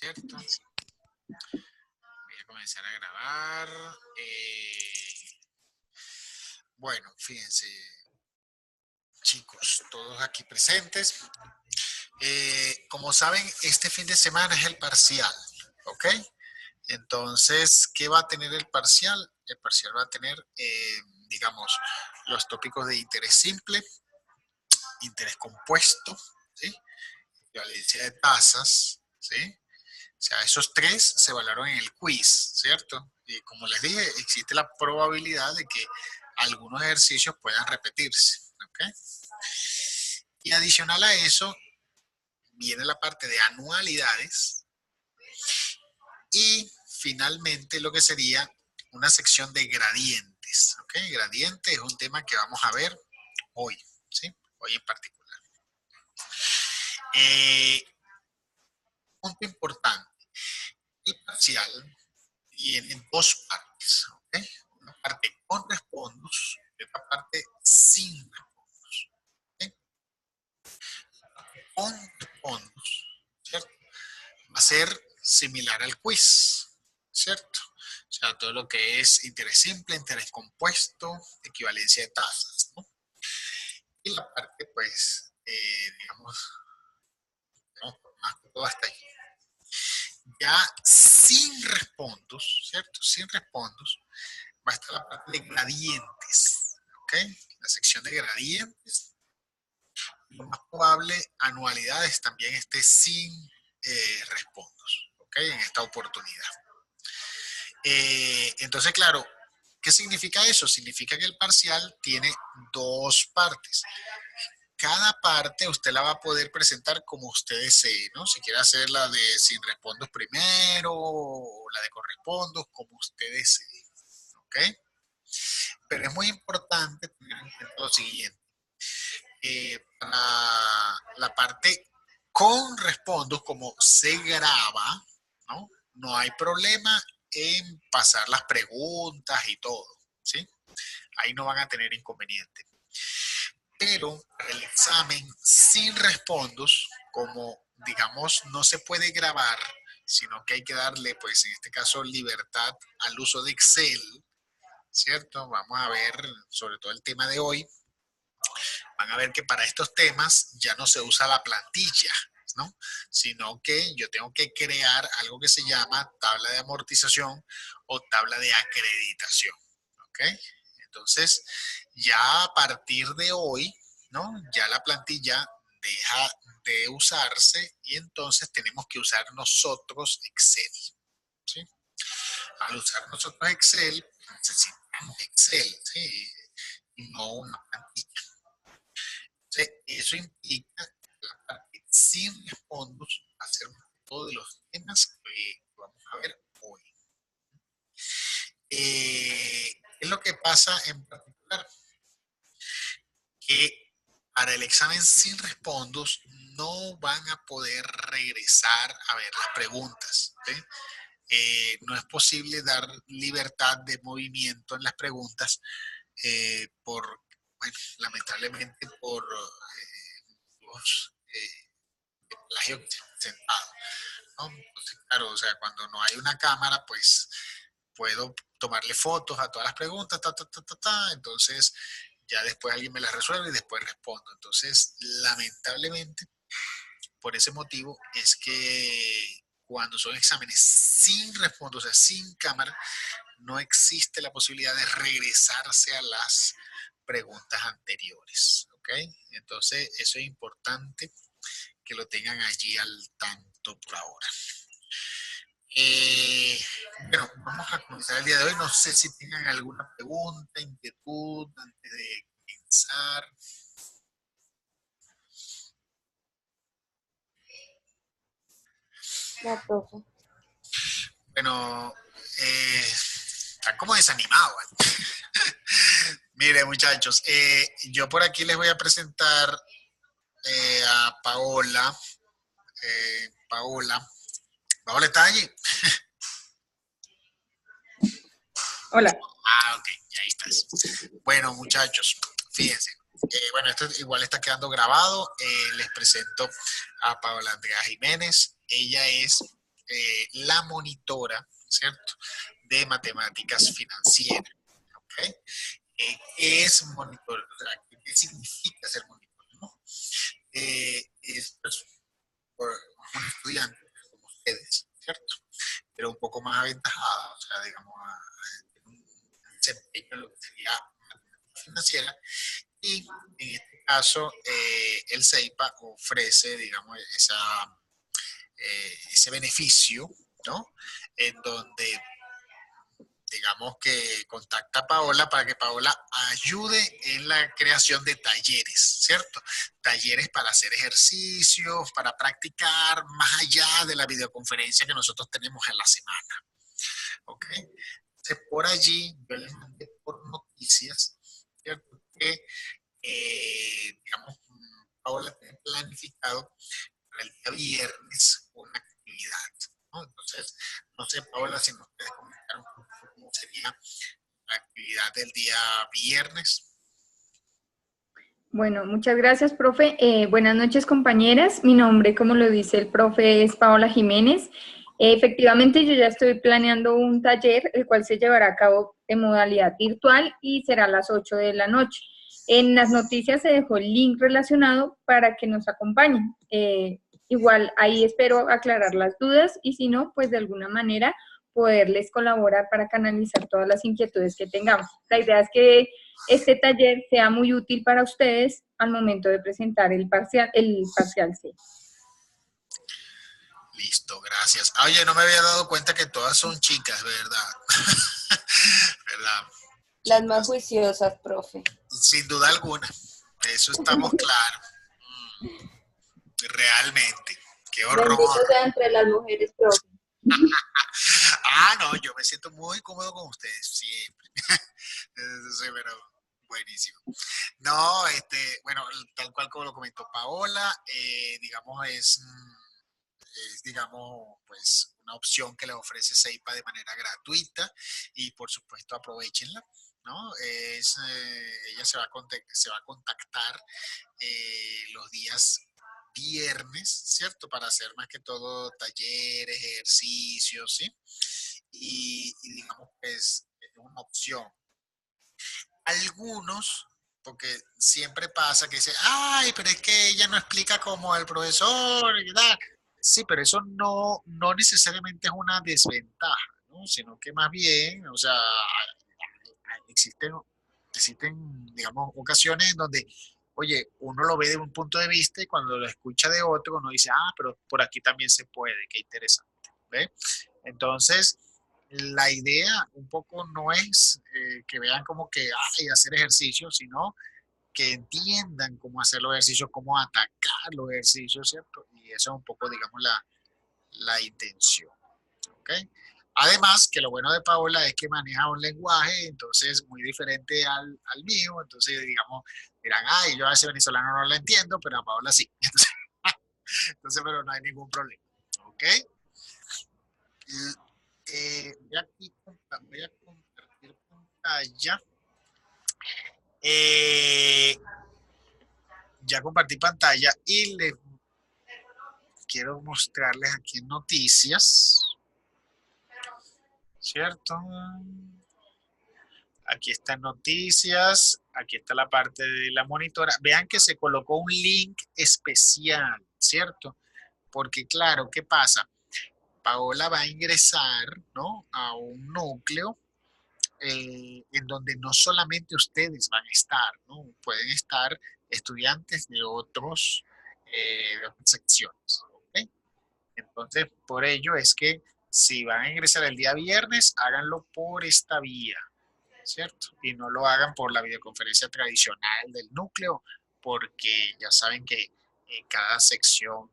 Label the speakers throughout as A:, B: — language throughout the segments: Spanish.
A: ¿cierto? Voy a comenzar a grabar. Bueno, fíjense, chicos, todos aquí presentes. Como saben, este fin de semana es el parcial, ¿ok? Entonces, ¿qué va a tener el parcial? El parcial va a tener, digamos, los tópicos de interés simple, interés compuesto, ¿sí? Equivalencia de tasas, ¿sí? O sea, esos tres se evaluaron en el quiz, ¿cierto? Y como les dije, existe la probabilidad de que algunos ejercicios puedan repetirse, ¿ok? Y adicional a eso, viene la parte de anualidades y finalmente lo que sería una sección de gradientes, ¿ok? Gradiente es un tema que vamos a ver hoy, ¿sí? Hoy en particular. Punto importante, el parcial viene en dos partes, ¿ok? Una parte con respondos y otra parte sin respondos, ¿ok? Con respondos, ¿cierto? Va a ser similar al quiz, ¿cierto? O sea, todo lo que es interés simple, interés compuesto, equivalencia de tasas, ¿no? Y la parte, pues, digamos, no, más que todo hasta ahí. Ya sin respondos, ¿cierto? Sin respondos, va a estar la parte de gradientes, ¿ok? La sección de gradientes. Lo más probable, anualidades también esté sin respondos, ¿ok? En esta oportunidad. Entonces, claro, ¿qué significa eso? Significa que el parcial tiene dos partes. Cada parte usted la va a poder presentar como usted desee, ¿no? Si quiere hacer la de sin respondos primero o la de correspondos, como usted desee, ¿ok? Pero es muy importante tener en cuenta lo siguiente. Para la parte con respondos, como se graba, ¿no? No hay problema en pasar las preguntas y todo, ¿sí? Ahí no van a tener inconveniente. Pero el examen sin respondos, como digamos no se puede grabar, sino que hay que darle, pues en este caso, libertad al uso de Excel, ¿cierto? Vamos a ver sobre todo el tema de hoy. Van a ver que para estos temas ya no se usa la plantilla, ¿no? Sino que yo tengo que crear algo que se llama tabla de amortización o tabla de acreditación, ¿ok? Entonces, ya a partir de hoy, ¿no? Ya la plantilla deja de usarse y entonces tenemos que usar nosotros Excel, ¿sí? Al usar nosotros Excel, necesitamos Excel, ¿sí? Y no una plantilla. Entonces, eso implica que la parte sin respondos va a ser todos de los temas que vamos a ver hoy. ¿Qué es lo que pasa en particular? Que para el examen sin respondos no van a poder regresar a ver las preguntas, ¿sí? No es posible dar libertad de movimiento en las preguntas por, bueno, lamentablemente por los de plagio que se han presentado, ¿no? Entonces, claro, o sea, cuando no hay una cámara, pues puedo tomarle fotos a todas las preguntas, entonces ya después alguien me las resuelve y después respondo. Entonces, lamentablemente, por ese motivo es que cuando son exámenes sin respondo, o sea, sin cámara, no existe la posibilidad de regresarse a las preguntas anteriores, ¿ok? Entonces, eso es importante que lo tengan allí al tanto por ahora. Bueno, vamos a comenzar el día de hoy. No sé si tengan alguna pregunta, inquietud antes de comenzar.
B: No, profe.
A: Bueno, está como desanimado. Mire, muchachos, yo por aquí les voy a presentar a Paola. Paola. Paola está allí.
B: Hola.
A: Ok, ahí estás. Bueno, muchachos, fíjense. Bueno, esto igual está quedando grabado. Les presento a Paola Andrea Jiménez. Ella es la monitora, ¿cierto? De matemáticas financieras. ¿Ok? Es monitor, o sea, ¿qué significa ser monitor? ¿No? Es pues, por un estudiante como ustedes, ¿cierto? Pero un poco más aventajada, o sea, digamos, un desempeño en lo que sería matemática financiera. Y en este caso, el CEIPA ofrece, digamos, ese beneficio, ¿no? En donde digamos que contacta a Paola para que Paola ayude en la creación de talleres, ¿cierto? Talleres para hacer ejercicios, para practicar más allá de la videoconferencia que nosotros tenemos en la semana, ¿ok? Entonces, por allí yo les mandé por noticias, ¿cierto? Que, digamos, Paola tiene planificado para el día viernes una actividad, ¿no? Entonces, no sé, Paola, si nos puedes comentar un poco cómo sería la actividad del día viernes.
B: Bueno, muchas gracias, profe. Buenas noches, compañeras. Mi nombre, como lo dice el profe, es Paola Jiménez. Efectivamente, yo ya estoy planeando un taller, el cual se llevará a cabo en modalidad virtual y será a las 8 de la noche. En las noticias se dejó el link relacionado para que nos acompañen. Igual ahí espero aclarar las dudas y si no, pues de alguna manera poderles colaborar para canalizar todas las inquietudes que tengamos. La idea es que este taller sea muy útil para ustedes al momento de presentar el parcial C.
A: Listo, gracias. Ah, oye, no me había dado cuenta que todas son chicas, ¿verdad? ¿Verdad?
C: Las más
A: Chicas,
C: juiciosas, profe.
A: sin duda alguna. Eso estamos claros. Realmente. Qué
C: Bendito
A: horror.
C: sea entre las mujeres, profe.
A: Ah, no, yo me siento muy cómodo con ustedes, siempre. Sí, pero buenísimo. No, bueno, tal cual como lo comentó Paola, digamos, digamos, pues, una opción que le ofrece Seipa de manera gratuita y por supuesto aprovechenla, ¿no? Ella se va a contactar los días viernes, ¿cierto? Para hacer más que todo talleres, ejercicios, ¿sí? Y digamos, pues, es una opción. Algunos, porque siempre pasa que dicen, ay, pero es que ella no explica como el profesor y tal. Sí, pero eso no necesariamente es una desventaja, ¿no? Sino que más bien, o sea, existen, existen, digamos, ocasiones en donde, oye, uno lo ve de un punto de vista y cuando lo escucha de otro, uno dice, ah, pero por aquí también se puede, qué interesante, ¿ve? Entonces, la idea un poco no es que vean como que hay hacer ejercicio, sino que entiendan cómo hacer los ejercicios, cómo atacar los ejercicios, ¿cierto? Y eso es un poco, digamos, la intención, ¿ok? Además, que lo bueno de Paola es que maneja un lenguaje, entonces, muy diferente al mío, entonces, digamos, dirán, ay, yo a ese venezolano no lo entiendo, pero a Paola sí. Entonces, pero no hay ningún problema, ¿ok? Voy a compartir pantalla. Eh, ya compartí pantalla y les quiero mostrarles aquí en noticias, ¿cierto? Aquí están noticias, aquí está la parte de la monitora. Vean que se colocó un link especial, ¿cierto? Porque claro, ¿qué pasa? Paola va a ingresar, ¿no? A un núcleo en donde no solamente ustedes van a estar, ¿no? Pueden estar estudiantes de otras secciones, ¿ok? Entonces, por ello es que si van a ingresar el día viernes, háganlo por esta vía, ¿cierto? Y no lo hagan por la videoconferencia tradicional del núcleo, porque ya saben que cada sección,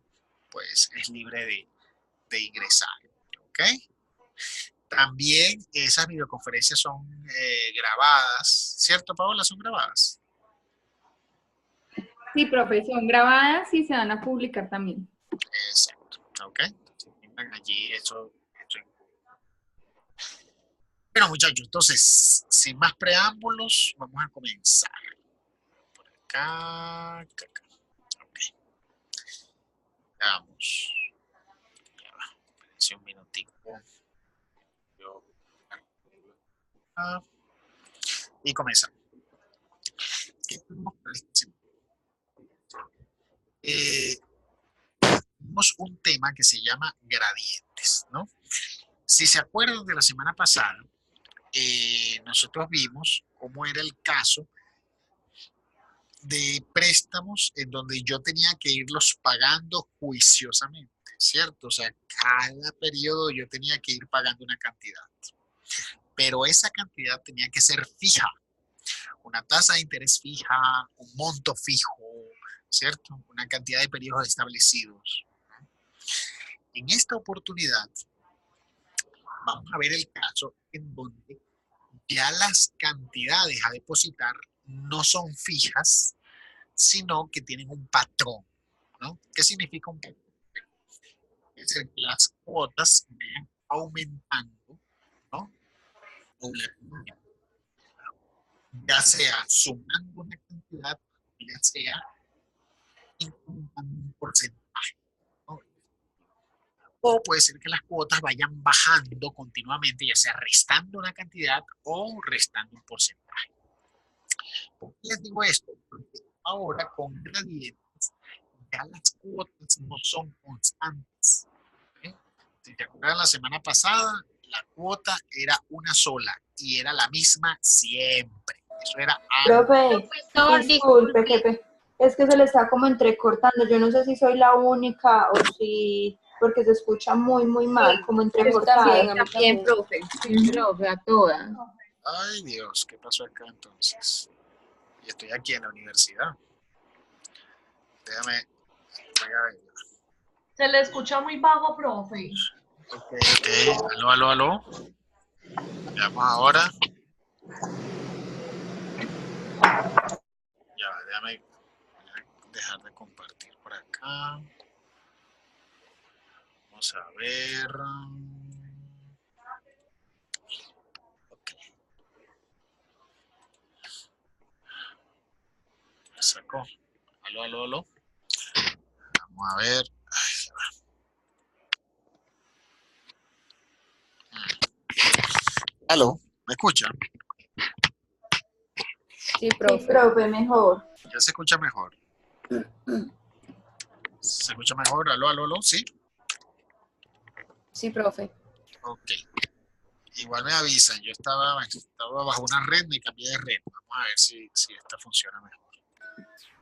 A: pues, es libre de ingresar, ¿ok? También esas videoconferencias son grabadas, ¿cierto, Paola? Son grabadas.
B: Sí, profe, son grabadas y se van a publicar también.
A: Exacto, ¿ok? Entonces, tengan allí eso. Bueno, muchachos, entonces, sin más preámbulos, vamos a comenzar. Acá. Ok, veamos. Ya va, espérense un minutico. Y comenzamos. Tenemos un tema que se llama gradientes, ¿no? Si se acuerdan de la semana pasada, nosotros vimos cómo era el caso de préstamos en donde yo tenía que irlos pagando juiciosamente, ¿cierto? O sea, cada periodo yo tenía que ir pagando una cantidad, pero esa cantidad tenía que ser fija, una tasa de interés fija, un monto fijo, ¿cierto? Una cantidad de periodos establecidos. En esta oportunidad vamos a ver el caso en donde ya las cantidades a depositar no son fijas, sino que tienen un patrón, ¿no? ¿Qué significa un patrón? Es decir, que las cuotas vayan aumentando, ¿no? Ya sea sumando una cantidad, ya sea incrementando un porcentaje, ¿no? O puede ser que las cuotas vayan bajando continuamente, ya sea restando una cantidad o restando un porcentaje. ¿Por qué les digo esto? Porque ahora con gradientes ya las cuotas no son constantes. ¿Eh? Si te acuerdas la semana pasada, la cuota era una sola y era la misma siempre. Eso era
C: Profe,
B: Profesor,
C: disculpe,
B: disculpe.
C: jefe. Es que se le está como entrecortando. Yo no sé si soy la única o si... Porque se escucha muy, muy mal, como entrecortado.
B: También, profe. Sí, profe, a todas.
A: Ay, Dios, ¿qué pasó acá entonces? Y estoy aquí en la universidad. Déjame.
D: Se le escucha muy vago, profe.
A: Ok. Aló. Veamos ahora. Ya va, déjame dejar de compartir por acá. Vamos a ver. Ok. Me sacó. Aló. Vamos a ver. Ay, ya va. Aló, ¿me escuchan?
C: Sí, profe, mejor.
A: Ya se escucha mejor. ¿Se escucha mejor? Aló, ¿sí?
C: Sí, profe.
A: Ok. Igual me avisan, yo estaba bajo una red, me cambié de red. Vamos a ver si esta funciona mejor.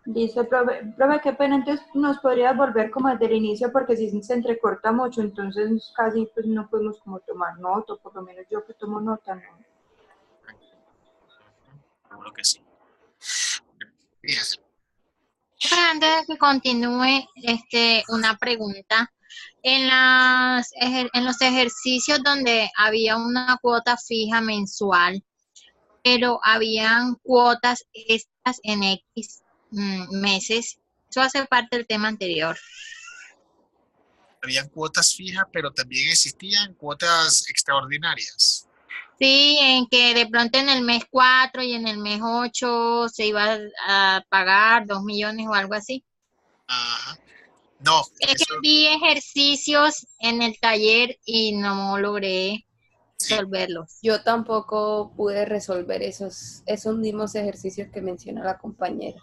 C: Listo, profe. Profe, qué pena, entonces nos podrías volver como desde el inicio porque si se entrecorta mucho, entonces casi pues no podemos como tomar nota, por lo menos yo que tomo nota, ¿no?
A: Seguro que sí. Fíjense.
E: Antes de que continúe, una pregunta. En los ejercicios donde había una cuota fija mensual, pero habían cuotas extras en X meses, eso hace parte del tema anterior.
A: Habían cuotas fijas, pero también existían cuotas extraordinarias.
E: Sí, en que de pronto en el mes 4 y en el mes 8 se iba a pagar 2 millones o algo así.
A: Ajá. No,
E: Es que
A: eso
E: vi ejercicios en el taller y no logré
A: sí.
E: resolverlos.
F: Yo tampoco pude resolver esos mismos ejercicios que menciona la compañera.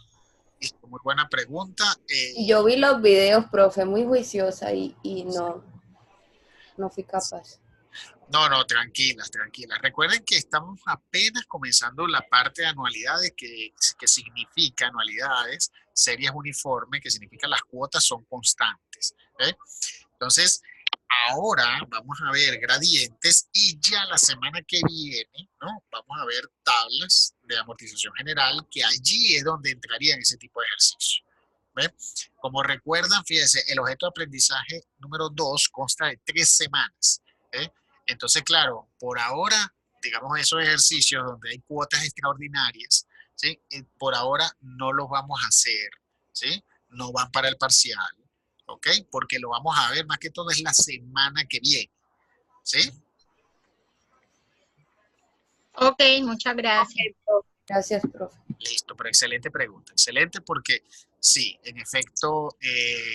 A: Listo, muy buena pregunta.
F: Y yo vi los videos, profe, muy juiciosa y no fui capaz.
A: No, tranquilas. Recuerden que estamos apenas comenzando la parte de anualidades, que significa anualidades, series uniformes, que significa las cuotas son constantes. ¿Eh? Entonces, ahora vamos a ver gradientes y ya la semana que viene, ¿no? Vamos a ver tablas de amortización general, que allí es donde entrarían ese tipo de ejercicios. ¿Ve? Como recuerdan, fíjense, el objeto de aprendizaje número 2 consta de 3 semanas. ¿Eh? Entonces, claro, por ahora, digamos, esos ejercicios donde hay cuotas extraordinarias, ¿sí? Por ahora no los vamos a hacer, ¿sí? No van para el parcial, ¿ok? Porque lo vamos a ver más que todo es la semana que viene, ¿sí?
E: Ok, muchas gracias.
F: Gracias, profe.
A: Listo, pero excelente pregunta. Excelente porque sí, en efecto,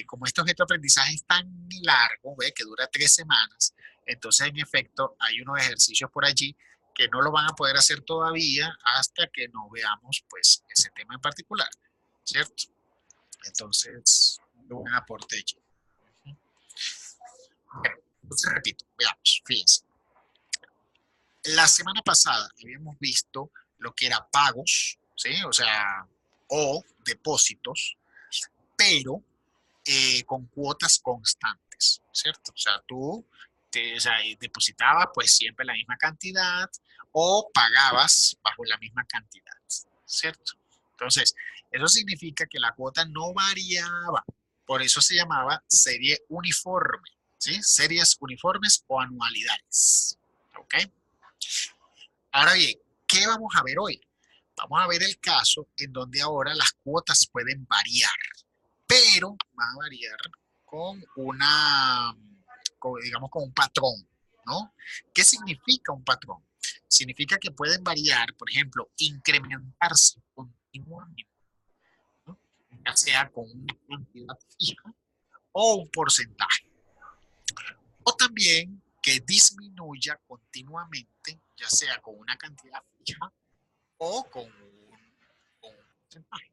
A: como este objeto de aprendizaje es tan largo, ¿ve? Que dura 3 semanas, Entonces, en efecto, hay unos ejercicios por allí que no lo van a poder hacer todavía hasta que no veamos, pues, ese tema en particular, ¿cierto? Entonces, un buen aporte allí. Bueno, entonces repito, veamos, fíjense. La semana pasada habíamos visto lo que era pagos, ¿sí? O sea, o depósitos, pero con cuotas constantes, ¿cierto? O sea, tú o sea, depositabas pues siempre la misma cantidad o pagabas bajo la misma cantidad, ¿cierto? Entonces, eso significa que la cuota no variaba, por eso se llamaba serie uniforme, ¿sí? Series uniformes o anualidades, ¿ok? Ahora bien, ¿qué vamos a ver hoy? Vamos a ver el caso en donde ahora las cuotas pueden variar, pero van a variar con digamos, con un patrón, ¿no? ¿Qué significa un patrón? Significa que pueden variar, por ejemplo, incrementarse continuamente, ¿no? Ya sea con una cantidad fija o un porcentaje. O también que disminuya continuamente, ya sea con una cantidad fija o con un porcentaje.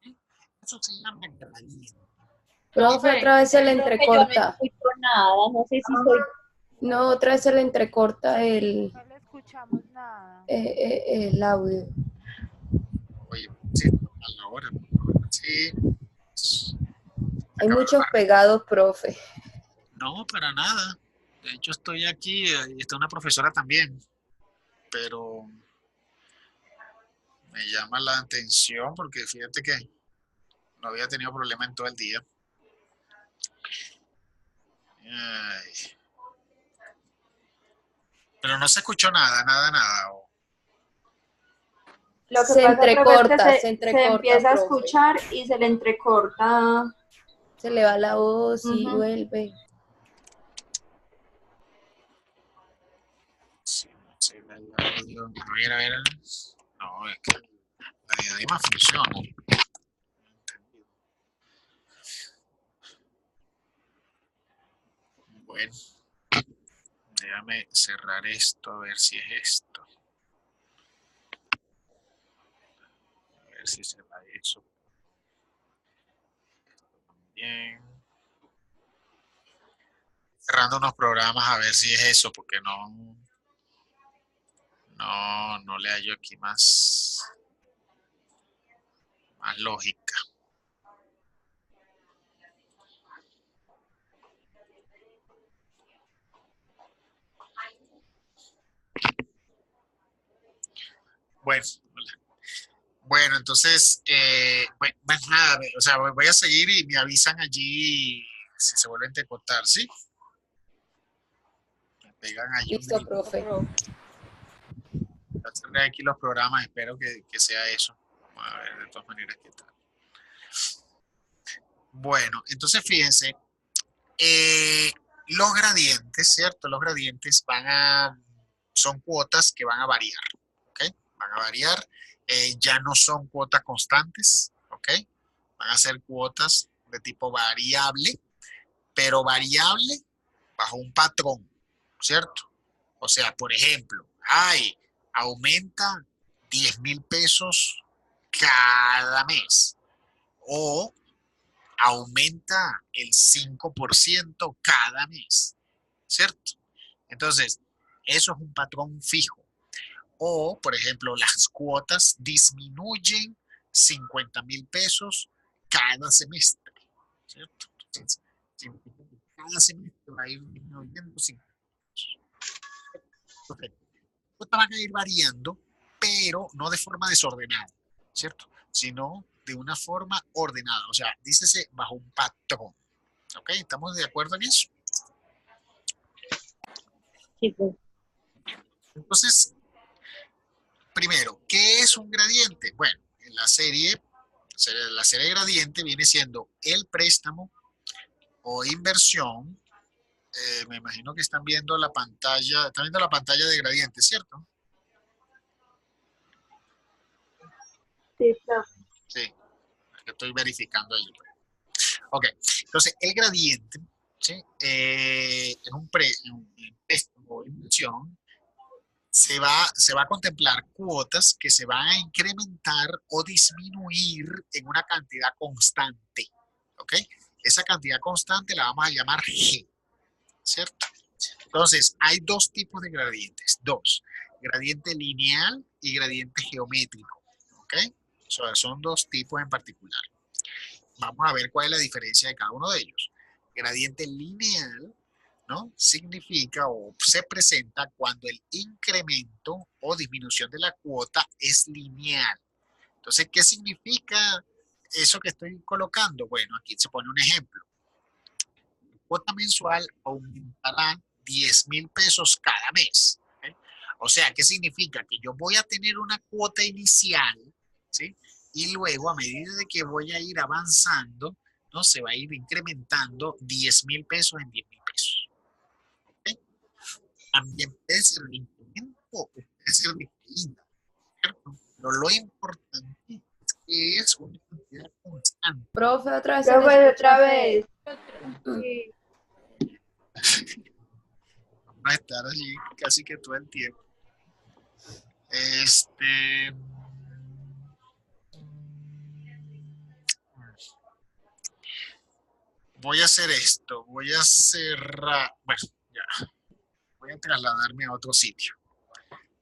A: ¿Sí? Eso se llama gradiente.
F: Profe, otra vez se le
G: Profe, yo no
F: entrecorta.
G: escucho nada, no sé si soy...
F: No, otra vez se le entrecorta
H: No le escuchamos nada.
F: el audio.
A: Oye, sí, a la hora. Sí.
F: Hay muchos pegados, profe.
A: No, para nada. De hecho, estoy aquí y está una profesora también, pero me llama la atención porque fíjate que no había tenido problema en todo el día. Ay. Pero no se escuchó nada, nada.
C: Lo que
F: Se
C: pasa, profe, es que
F: entrecorta, se
C: se
F: entrecorta,
C: empieza a
F: profe.
C: escuchar y se le entrecorta.
F: Se le va la voz y
C: Ujú.
F: vuelve.
A: Sí, sí, a ver. No, es que la diadema funciona. Bueno, déjame cerrar esto a ver si es esto. A ver si será eso. Bien. Cerrando unos programas a ver si es eso, porque no le hallo aquí más lógica. Bueno, entonces, pues nada, o sea, voy a seguir y me avisan allí si se vuelven a entrecortar, ¿sí? Me pegan allí un
F: Listo,
A: grito.
F: profe.
A: Cerré aquí los programas, espero que sea eso. Vamos a ver de todas maneras qué tal. Bueno, entonces fíjense, los gradientes, ¿cierto? Los gradientes son cuotas que van a variar, ¿ok? Van a variar, ya no son cuotas constantes, ¿ok? Van a ser cuotas de tipo variable, pero variable bajo un patrón, ¿cierto? O sea, por ejemplo, aumenta 10,000 pesos cada mes o aumenta el 5% cada mes, ¿cierto? Entonces, eso es un patrón fijo. O, por ejemplo, las cuotas disminuyen 50,000 pesos cada semestre, ¿cierto? Entonces, cada semestre va a ir disminuyendo 50 pesos. Entonces, las cuotas van a ir variando, pero no de forma desordenada, ¿cierto? Sino de una forma ordenada, o sea, dícese bajo un patrón. ¿Ok? ¿Estamos de acuerdo en eso?
G: Sí, profe.
A: Entonces, primero, ¿qué es un gradiente? Bueno, en la serie gradiente viene siendo el préstamo o inversión. Me imagino que están viendo la pantalla de gradiente, ¿cierto?
C: Sí, profe.
A: Sí, estoy verificando ahí. Ok, entonces el gradiente ¿sí? En un préstamo o inversión, se va a contemplar cuotas que se van a incrementar o disminuir en una cantidad constante. ¿Ok? Esa cantidad constante la vamos a llamar G, ¿cierto? Entonces, hay dos tipos de gradientes, dos, gradiente lineal y gradiente geométrico, ¿ok? Son dos tipos en particular. Vamos a ver cuál es la diferencia de cada uno de ellos. Gradiente lineal, ¿no? Significa o se presenta cuando el incremento o disminución de la cuota es lineal. Entonces, ¿qué significa eso que estoy colocando? Bueno, aquí se pone un ejemplo. La cuota mensual aumentará 10,000 pesos cada mes. ¿Okay? O sea, ¿qué significa? Que yo voy a tener una cuota inicial, ¿sí? Y luego, a medida de que voy a ir avanzando, ¿no? Se va a ir incrementando 10,000 pesos en 10,000 pesos. ¿Okay? También puede ser de incremento o puede ser de caída, ¿cierto? Pero lo importante es que es una cantidad constante.
F: Profe, otra vez.
C: Profe, otra vez.
A: Vamos a estar allí casi que todo el tiempo. Voy a hacer esto. Voy a cerrar. Bueno, ya. Voy a trasladarme a otro sitio.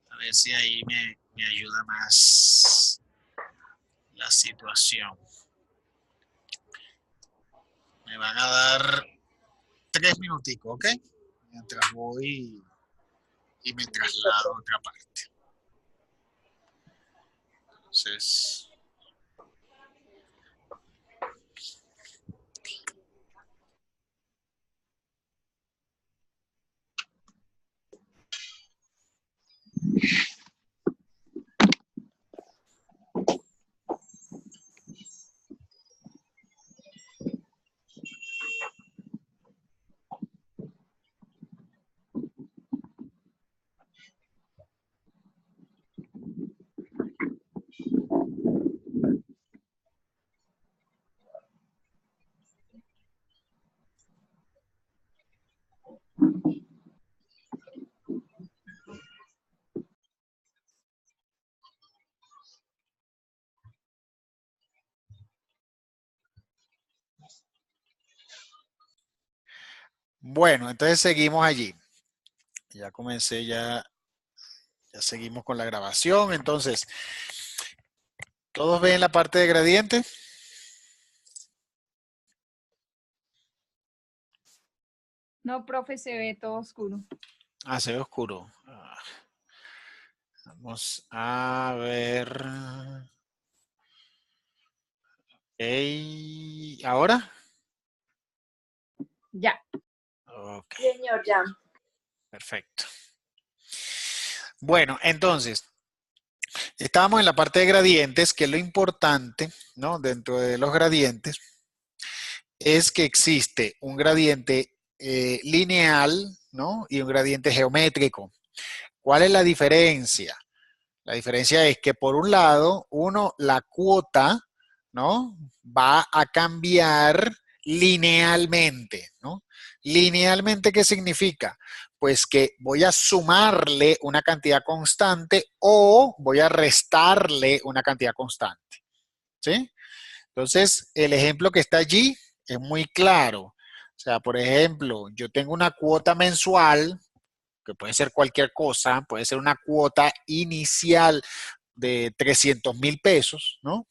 A: A ver si ahí me ayuda más la situación. Me van a dar 3 minuticos, ¿ok? Mientras voy y me traslado a otra parte. Entonces... Bueno, entonces seguimos allí. Ya comencé, ya seguimos con la grabación. Entonces, ¿todos ven la parte de gradiente?
B: No, profe, se ve todo oscuro.
A: Ah, se ve oscuro. Vamos a ver. Okay. ¿Ahora?
B: Ya.
A: Ok,
C: Señor, ya.
A: perfecto. Bueno, entonces, estábamos en la parte de gradientes, que es lo importante, ¿no? Dentro de los gradientes, es que existe un gradiente lineal, ¿no? Y un gradiente geométrico. ¿Cuál es la diferencia? La diferencia es que por un lado, la cuota, ¿no? Va a cambiar linealmente, ¿no? Linealmente, ¿qué significa? Pues que voy a sumarle una cantidad constante o voy a restarle una cantidad constante, ¿sí? Entonces, el ejemplo que está allí es muy claro. O sea, por ejemplo, yo tengo una cuota mensual, que puede ser cualquier cosa, puede ser una cuota inicial de 300,000 pesos, ¿no?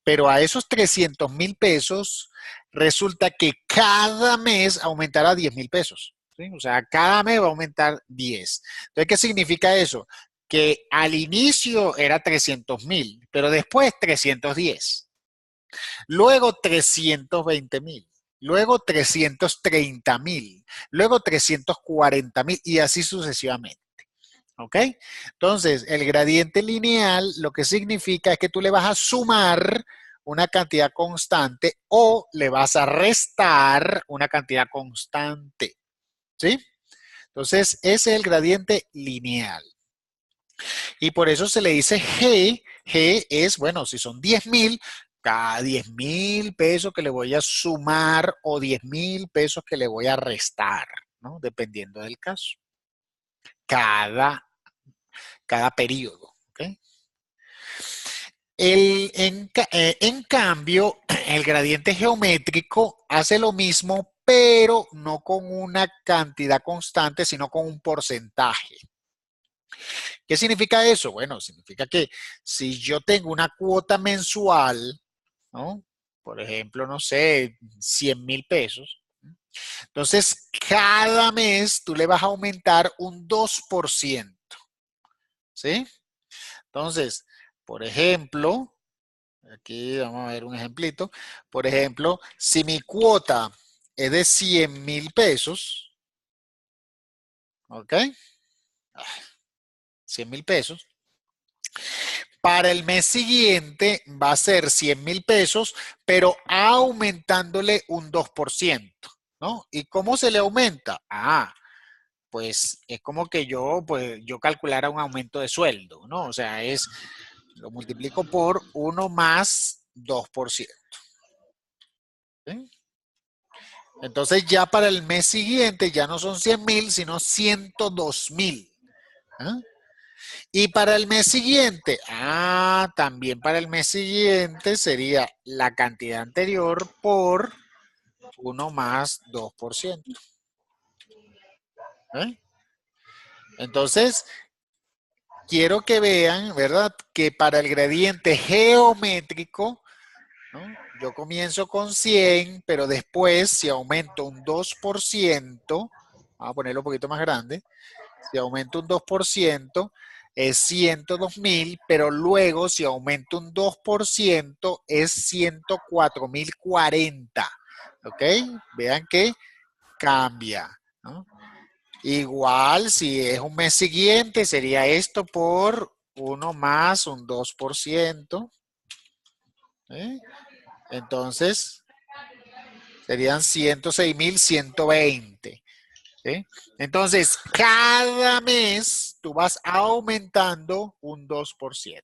A: Pero a esos 300,000 pesos resulta que cada mes aumentará 10,000 pesos, ¿sí? O sea, cada mes va a aumentar 10. Entonces, ¿qué significa eso? Que al inicio era 300,000, pero después 310. Luego 320,000, luego 330,000, luego 340,000 y así sucesivamente. ¿Ok? Entonces, el gradiente lineal lo que significa es que tú le vas a sumar una cantidad constante o le vas a restar una cantidad constante. ¿Sí? Entonces, ese es el gradiente lineal. Y por eso se le dice G. G es, bueno, si son 10,000, cada 10.000 pesos que le voy a sumar o 10.000 pesos que le voy a restar, ¿no? Dependiendo del caso. Cada periodo, ¿ok? En cambio, el gradiente geométrico hace lo mismo, pero no con una cantidad constante, sino con un porcentaje. ¿Qué significa eso? Bueno, significa que si yo tengo una cuota mensual, ¿no? Por ejemplo, no sé, 100.000 pesos. Entonces, cada mes tú le vas a aumentar un 2%. ¿Sí? Entonces, por ejemplo, aquí vamos a ver un ejemplito. Por ejemplo, si mi cuota es de 100.000 pesos, ¿ok? 100.000 pesos. Para el mes siguiente va a ser 100.000 pesos, pero aumentándole un 2%, ¿no? ¿Y cómo se le aumenta? Pues es como que yo calculara un aumento de sueldo, ¿no? O sea, lo multiplico por 1 más 2%. ¿Sí? Entonces ya para el mes siguiente ya no son 100.000, sino 102.000. ¿Ah? Y para el mes siguiente, también para el mes siguiente sería la cantidad anterior por 1 más 2%. ¿Eh? Entonces, quiero que vean, ¿verdad? Que para el gradiente geométrico, ¿no? Yo comienzo con 100, pero después si aumento un 2%, vamos a ponerlo un poquito más grande, si aumento un 2%, es 102.000, pero luego si aumento un 2% es 104.040. ¿Ok? Vean que cambia, ¿no? Igual si es un mes siguiente sería esto por 1 más un 2%. ¿Eh? Entonces serían 106.120. ¿Sí? Entonces, cada mes tú vas aumentando un 2%.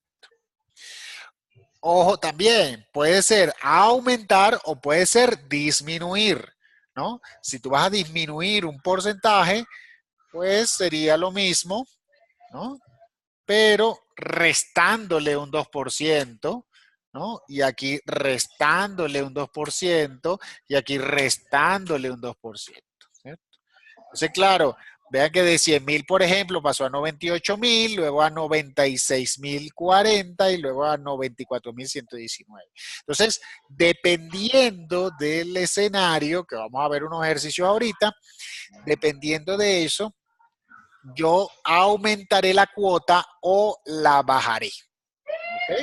A: Ojo, también puede ser aumentar o puede ser disminuir, ¿no? Si tú vas a disminuir un porcentaje, pues sería lo mismo, ¿no? Pero restándole un 2%, ¿no? Y aquí restándole un 2% y aquí restándole un 2%. ¿Cierto? Entonces, claro, vean que de 100.000, por ejemplo, pasó a 98.000, luego a 96.040 y luego a 94.119. Entonces, dependiendo del escenario, que vamos a ver unos ejercicios ahorita, dependiendo de eso, yo aumentaré la cuota o la bajaré. ¿Ok?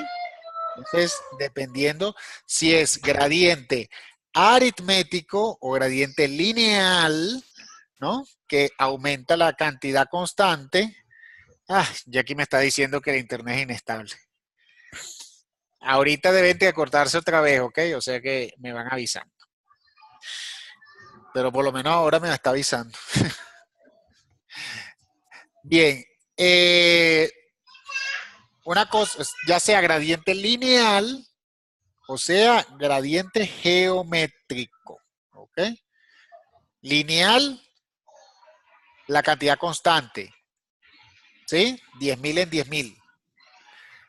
A: Entonces, dependiendo si es gradiente aritmético o gradiente lineal, ¿no? Que aumenta la cantidad constante. Ya aquí me está diciendo que el internet es inestable. Ahorita deben de cortarse otra vez, ¿ok? O sea que me van avisando. Pero por lo menos ahora me la está avisando. Bien. Una cosa, ya sea gradiente lineal o sea gradiente geométrico, ¿ok? Lineal, la cantidad constante, ¿sí? 10.000 en 10.000.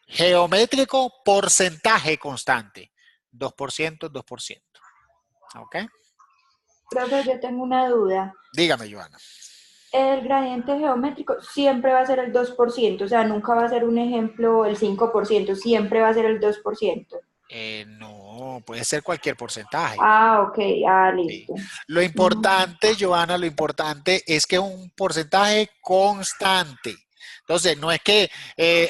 A: Geométrico, porcentaje constante, 2%, 2%. ¿Ok?
C: Profe, yo tengo una duda.
A: Dígame, Joana.
C: El gradiente geométrico siempre va a ser el 2%, o sea, nunca va a ser un ejemplo el 5%, siempre va a ser el 2%.
A: No, puede ser cualquier porcentaje.
C: Ok, listo.
A: Sí. Lo importante, Joana, lo importante es que es un porcentaje constante. Entonces, no es que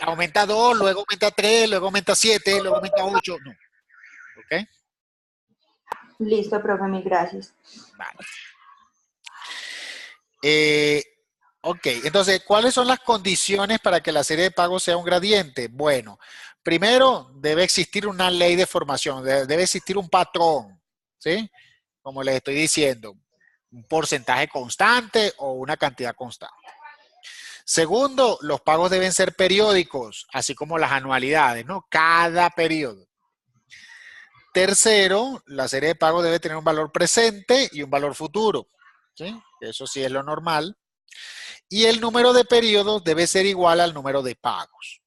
A: aumenta 2, luego aumenta 3, luego aumenta 7, luego aumenta 8, no. ¿Ok?
C: Listo, profe, mil gracias.
A: Vale. Ok, entonces, ¿cuáles son las condiciones para que la serie de pagos sea un gradiente? Bueno, primero debe existir una ley de formación, debe existir un patrón, ¿sí? Como les estoy diciendo, un porcentaje constante o una cantidad constante. Segundo, los pagos deben ser periódicos, así como las anualidades, ¿no? Cada periodo. Tercero, la serie de pagos debe tener un valor presente y un valor futuro, ¿sí? Eso sí es lo normal. Y el número de periodos debe ser igual al número de pagos,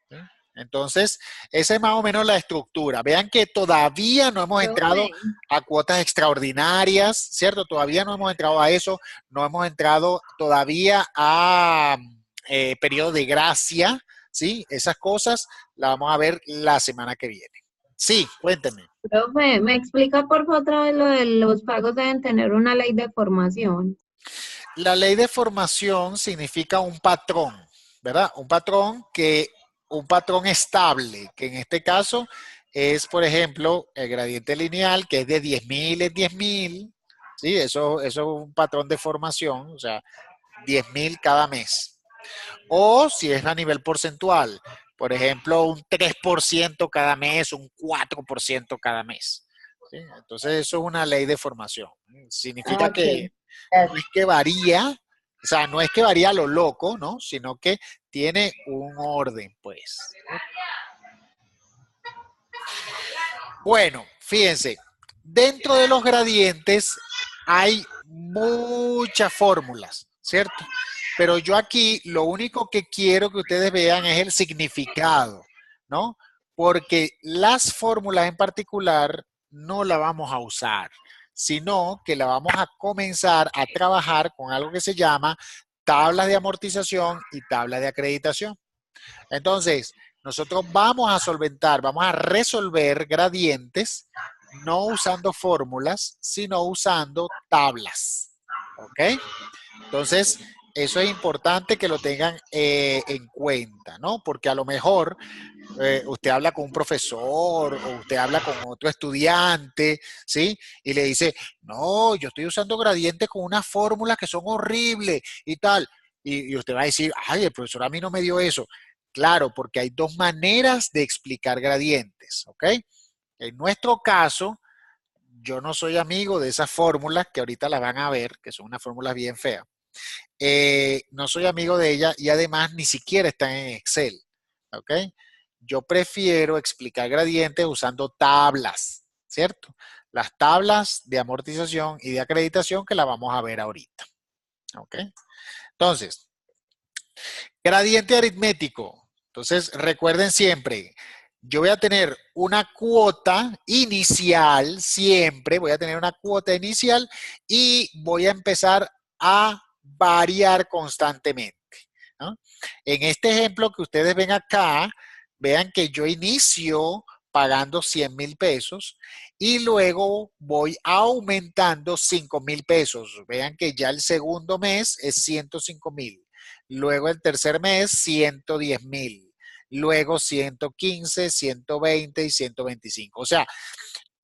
A: ¿sí? Entonces, esa es más o menos la estructura. Vean que todavía no hemos entrado a cuotas extraordinarias, ¿cierto? Todavía no hemos entrado a eso, no hemos entrado todavía a periodo de gracia, ¿sí? Esas cosas las vamos a ver la semana que viene. Sí, cuénteme.
I: Profe, ¿me explica por favor otra vez lo de los pagos deben tener una ley de formación?
A: La ley de formación significa un patrón, ¿verdad? Un patrón estable, que en este caso es, por ejemplo, el gradiente lineal, que es de 10.000 es 10.000, ¿sí? Eso es un patrón de formación, o sea, 10.000 cada mes. O si es a nivel porcentual, por ejemplo, un 3% cada mes, un 4% cada mes, ¿sí? Entonces, eso es una ley de formación. Significa que no es que varía, o sea, no es que varía a lo loco, ¿no? Sino que tiene un orden, pues. Bueno, fíjense, dentro de los gradientes hay muchas fórmulas, ¿cierto? Pero yo aquí lo único que quiero que ustedes vean es el significado, ¿no? Porque las fórmulas en particular no las vamos a usar, sino que la vamos a comenzar a trabajar con algo que se llama tablas de amortización y tablas de acreditación. Entonces, nosotros vamos a solventar, vamos a resolver gradientes no usando fórmulas, sino usando tablas. ¿Ok? Entonces, eso es importante que lo tengan en cuenta, ¿no? Porque a lo mejor usted habla con un profesor o usted habla con otro estudiante, ¿sí? Y le dice, no, yo estoy usando gradientes con unas fórmulas que son horribles y tal. Y usted va a decir, ay, el profesor a mí no me dio eso. Claro, porque hay dos maneras de explicar gradientes, ¿ok? En nuestro caso, yo no soy amigo de esas fórmulas que ahorita las van a ver, que son unas fórmulas bien feas. No soy amigo de ellas y además ni siquiera están en Excel, ¿ok? Yo prefiero explicar gradientes usando tablas, ¿cierto? Las tablas de amortización y de acreditación que la vamos a ver ahorita, ¿ok? Entonces, gradiente aritmético. Entonces, recuerden siempre, yo voy a tener una cuota inicial, siempre voy a tener una cuota inicial y voy a empezar a variar constantemente, ¿no? En este ejemplo que ustedes ven acá, vean que yo inicio pagando 100,000 pesos y luego voy aumentando 5,000 pesos. Vean que ya el segundo mes es 105,000. Luego el tercer mes, 110,000. Luego 115, 120 y 125. O sea,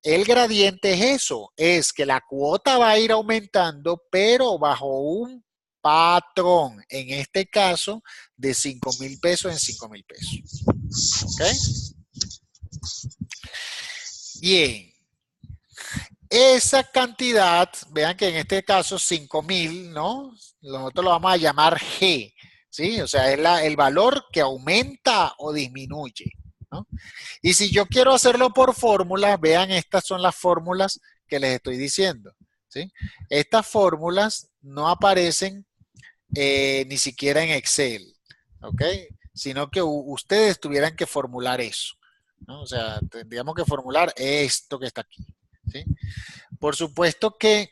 A: el gradiente es eso, es que la cuota va a ir aumentando, pero bajo un patrón, en este caso, de 5,000 pesos en 5,000 pesos. ¿Ok? Bien. Esa cantidad, vean que en este caso 5,000, ¿no? Nosotros lo vamos a llamar G, ¿sí? O sea, es el valor que aumenta o disminuye, ¿no? Y si yo quiero hacerlo por fórmulas, vean, estas son las fórmulas que les estoy diciendo, ¿sí? Estas fórmulas no aparecen ni siquiera en Excel, ¿ok? Sino que ustedes tuvieran que formular eso, ¿no? O sea, tendríamos que formular esto que está aquí, ¿sí? Por supuesto que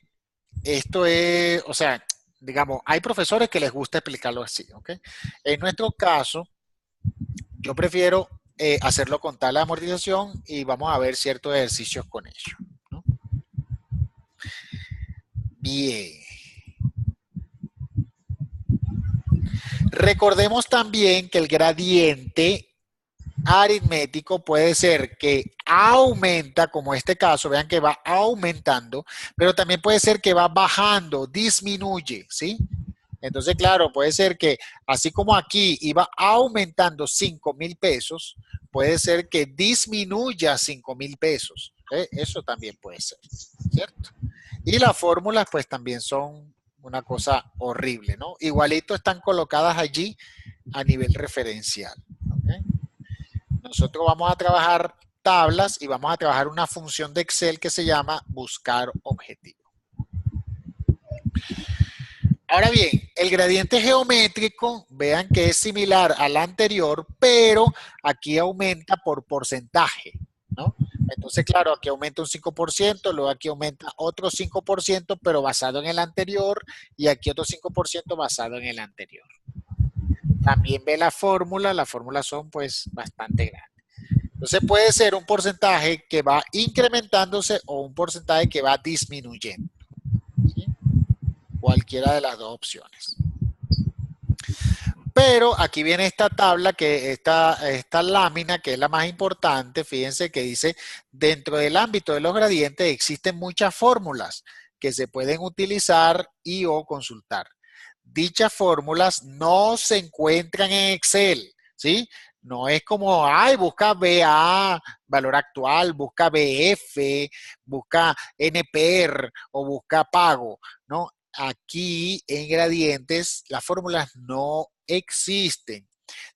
A: esto es, o sea, digamos, hay profesores que les gusta explicarlo así, ¿ok? En nuestro caso, yo prefiero hacerlo con tabla de amortización y vamos a ver ciertos ejercicios con ello, ¿no? Bien. Recordemos también que el gradiente aritmético puede ser que aumenta, como este caso, vean que va aumentando, pero también puede ser que va bajando, disminuye, ¿sí? Entonces, claro, puede ser que así como aquí iba aumentando 5,000 pesos, puede ser que disminuya 5,000 pesos. Eso también puede ser, ¿cierto? Y las fórmulas pues también son una cosa horrible, ¿no? Igualito están colocadas allí a nivel referencial. ¿Okay? Nosotros vamos a trabajar tablas y vamos a trabajar una función de Excel que se llama buscar objetivo. Ahora bien, el gradiente geométrico, vean que es similar al anterior, pero aquí aumenta por porcentaje, ¿no? Entonces, claro, aquí aumenta un 5%, luego aquí aumenta otro 5%, pero basado en el anterior, y aquí otro 5% basado en el anterior. También ve las fórmulas son pues bastante grandes. Entonces puede ser un porcentaje que va incrementándose o un porcentaje que va disminuyendo, ¿sí? Cualquiera de las dos opciones. Pero aquí viene esta tabla, esta lámina, que es la más importante. Fíjense que dice, dentro del ámbito de los gradientes existen muchas fórmulas que se pueden utilizar y o consultar. Dichas fórmulas no se encuentran en Excel, ¿sí? No es como, ay, busca BA, valor actual, busca BF, busca NPR o busca pago, ¿no? Aquí en gradientes las fórmulas no existen.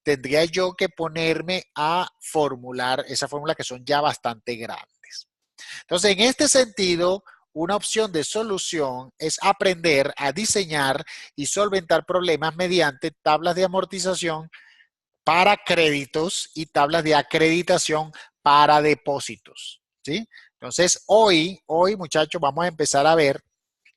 A: Tendría yo que ponerme a formular esas fórmulas que son ya bastante grandes. Entonces, en este sentido, una opción de solución es aprender a diseñar y solventar problemas mediante tablas de amortización para créditos y tablas de acreditación para depósitos, ¿sí? Entonces, hoy, muchachos, vamos a empezar a ver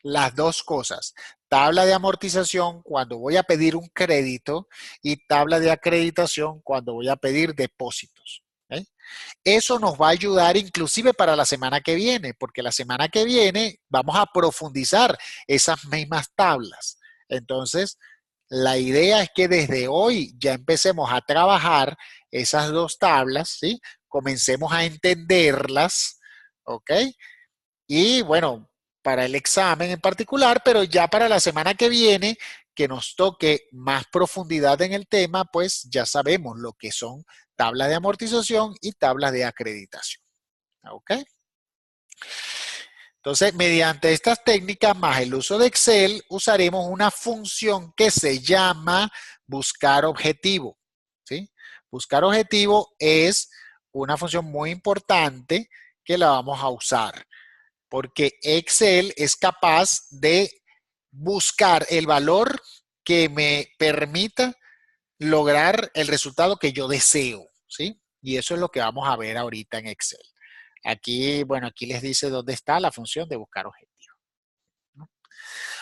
A: las dos cosas. Tabla de amortización cuando voy a pedir un crédito y tabla de acreditación cuando voy a pedir depósitos. ¿Eh? Eso nos va a ayudar inclusive para la semana que viene, porque la semana que viene vamos a profundizar esas mismas tablas. Entonces, la idea es que desde hoy ya empecemos a trabajar esas dos tablas, ¿sí? Comencemos a entenderlas, ¿ok? Y bueno, para el examen en particular, pero ya para la semana que viene, que nos toque más profundidad en el tema, pues ya sabemos lo que son tablas de amortización y tablas de acreditación. ¿Ok? Entonces, mediante estas técnicas más el uso de Excel, usaremos una función que se llama buscar objetivo. ¿Sí? Buscar objetivo es una función muy importante que la vamos a usar, porque Excel es capaz de buscar el valor que me permita lograr el resultado que yo deseo, ¿sí? Y eso es lo que vamos a ver ahorita en Excel. Aquí, bueno, aquí les dice dónde está la función de buscar objetivo, ¿no?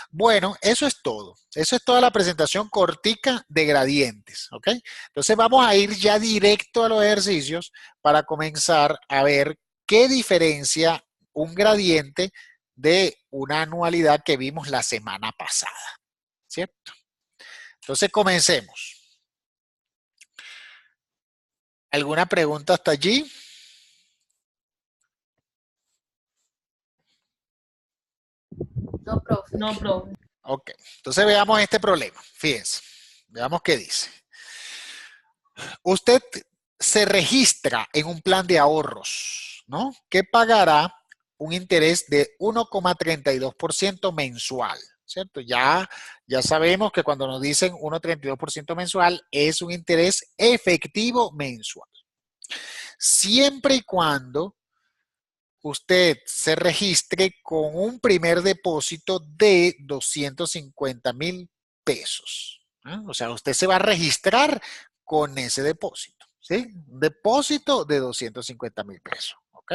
A: Bueno, eso es todo. Eso es toda la presentación cortica de gradientes, ¿ok? Entonces vamos a ir ya directo a los ejercicios para comenzar a ver qué diferencia un gradiente de una anualidad que vimos la semana pasada, ¿cierto? Entonces comencemos. ¿Alguna pregunta hasta allí?
F: No, profe.
D: No, profe.
A: Ok, entonces veamos este problema. Fíjense, veamos qué dice. Usted se registra en un plan de ahorros, ¿no? Que pagará un interés de 1,32% mensual, ¿cierto? Ya sabemos que cuando nos dicen 1,32% mensual es un interés efectivo mensual. Siempre y cuando usted se registre con un primer depósito de 250,000 pesos. ¿Eh? O sea, usted se va a registrar con ese depósito, ¿sí? Un depósito de 250,000 pesos, ¿ok?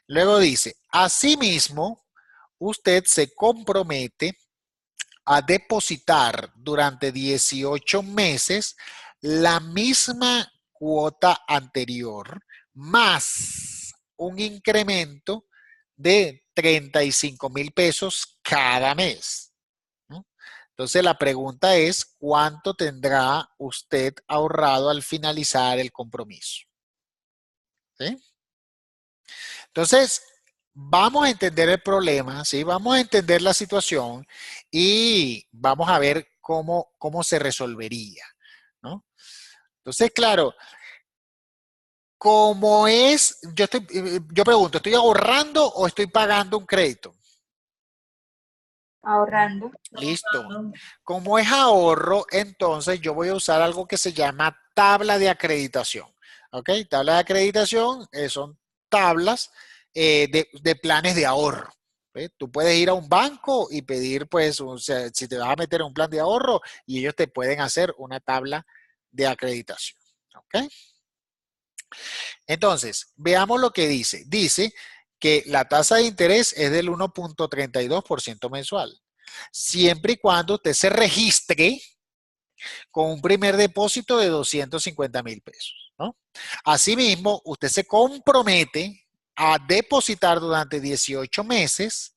A: Luego dice, asimismo, usted se compromete a depositar durante 18 meses la misma cuota anterior más un incremento de 35,000 pesos cada mes, ¿no? Entonces la pregunta es, ¿cuánto tendrá usted ahorrado al finalizar el compromiso? ¿Sí? Entonces, vamos a entender el problema, ¿sí? Vamos a entender la situación y vamos a ver cómo se resolvería, ¿no? Entonces, claro, como es, yo pregunto, ¿estoy ahorrando o estoy pagando un crédito?
C: Ahorrando.
A: Listo. Como es ahorro, entonces yo voy a usar algo que se llama tabla de acreditación. ¿Ok? Tabla de acreditación son tablas de planes de ahorro. ¿Ve? Tú puedes ir a un banco y pedir, pues, o sea, si te vas a meter en un plan de ahorro y ellos te pueden hacer una tabla de acreditación. ¿Ok? Entonces, veamos lo que dice. Dice que la tasa de interés es del 1.32% mensual, siempre y cuando usted se registre con un primer depósito de 250,000 pesos, ¿no? Asimismo, usted se compromete a depositar durante 18 meses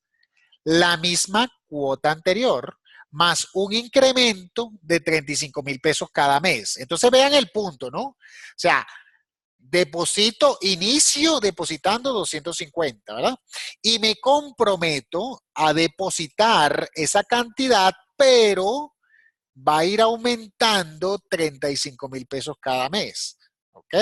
A: la misma cuota anterior, más un incremento de 35,000 pesos cada mes. Entonces vean el punto, ¿no? O sea, inicio depositando 250, ¿verdad? Y me comprometo a depositar esa cantidad, pero va a ir aumentando 35,000 pesos cada mes. ¿Ok?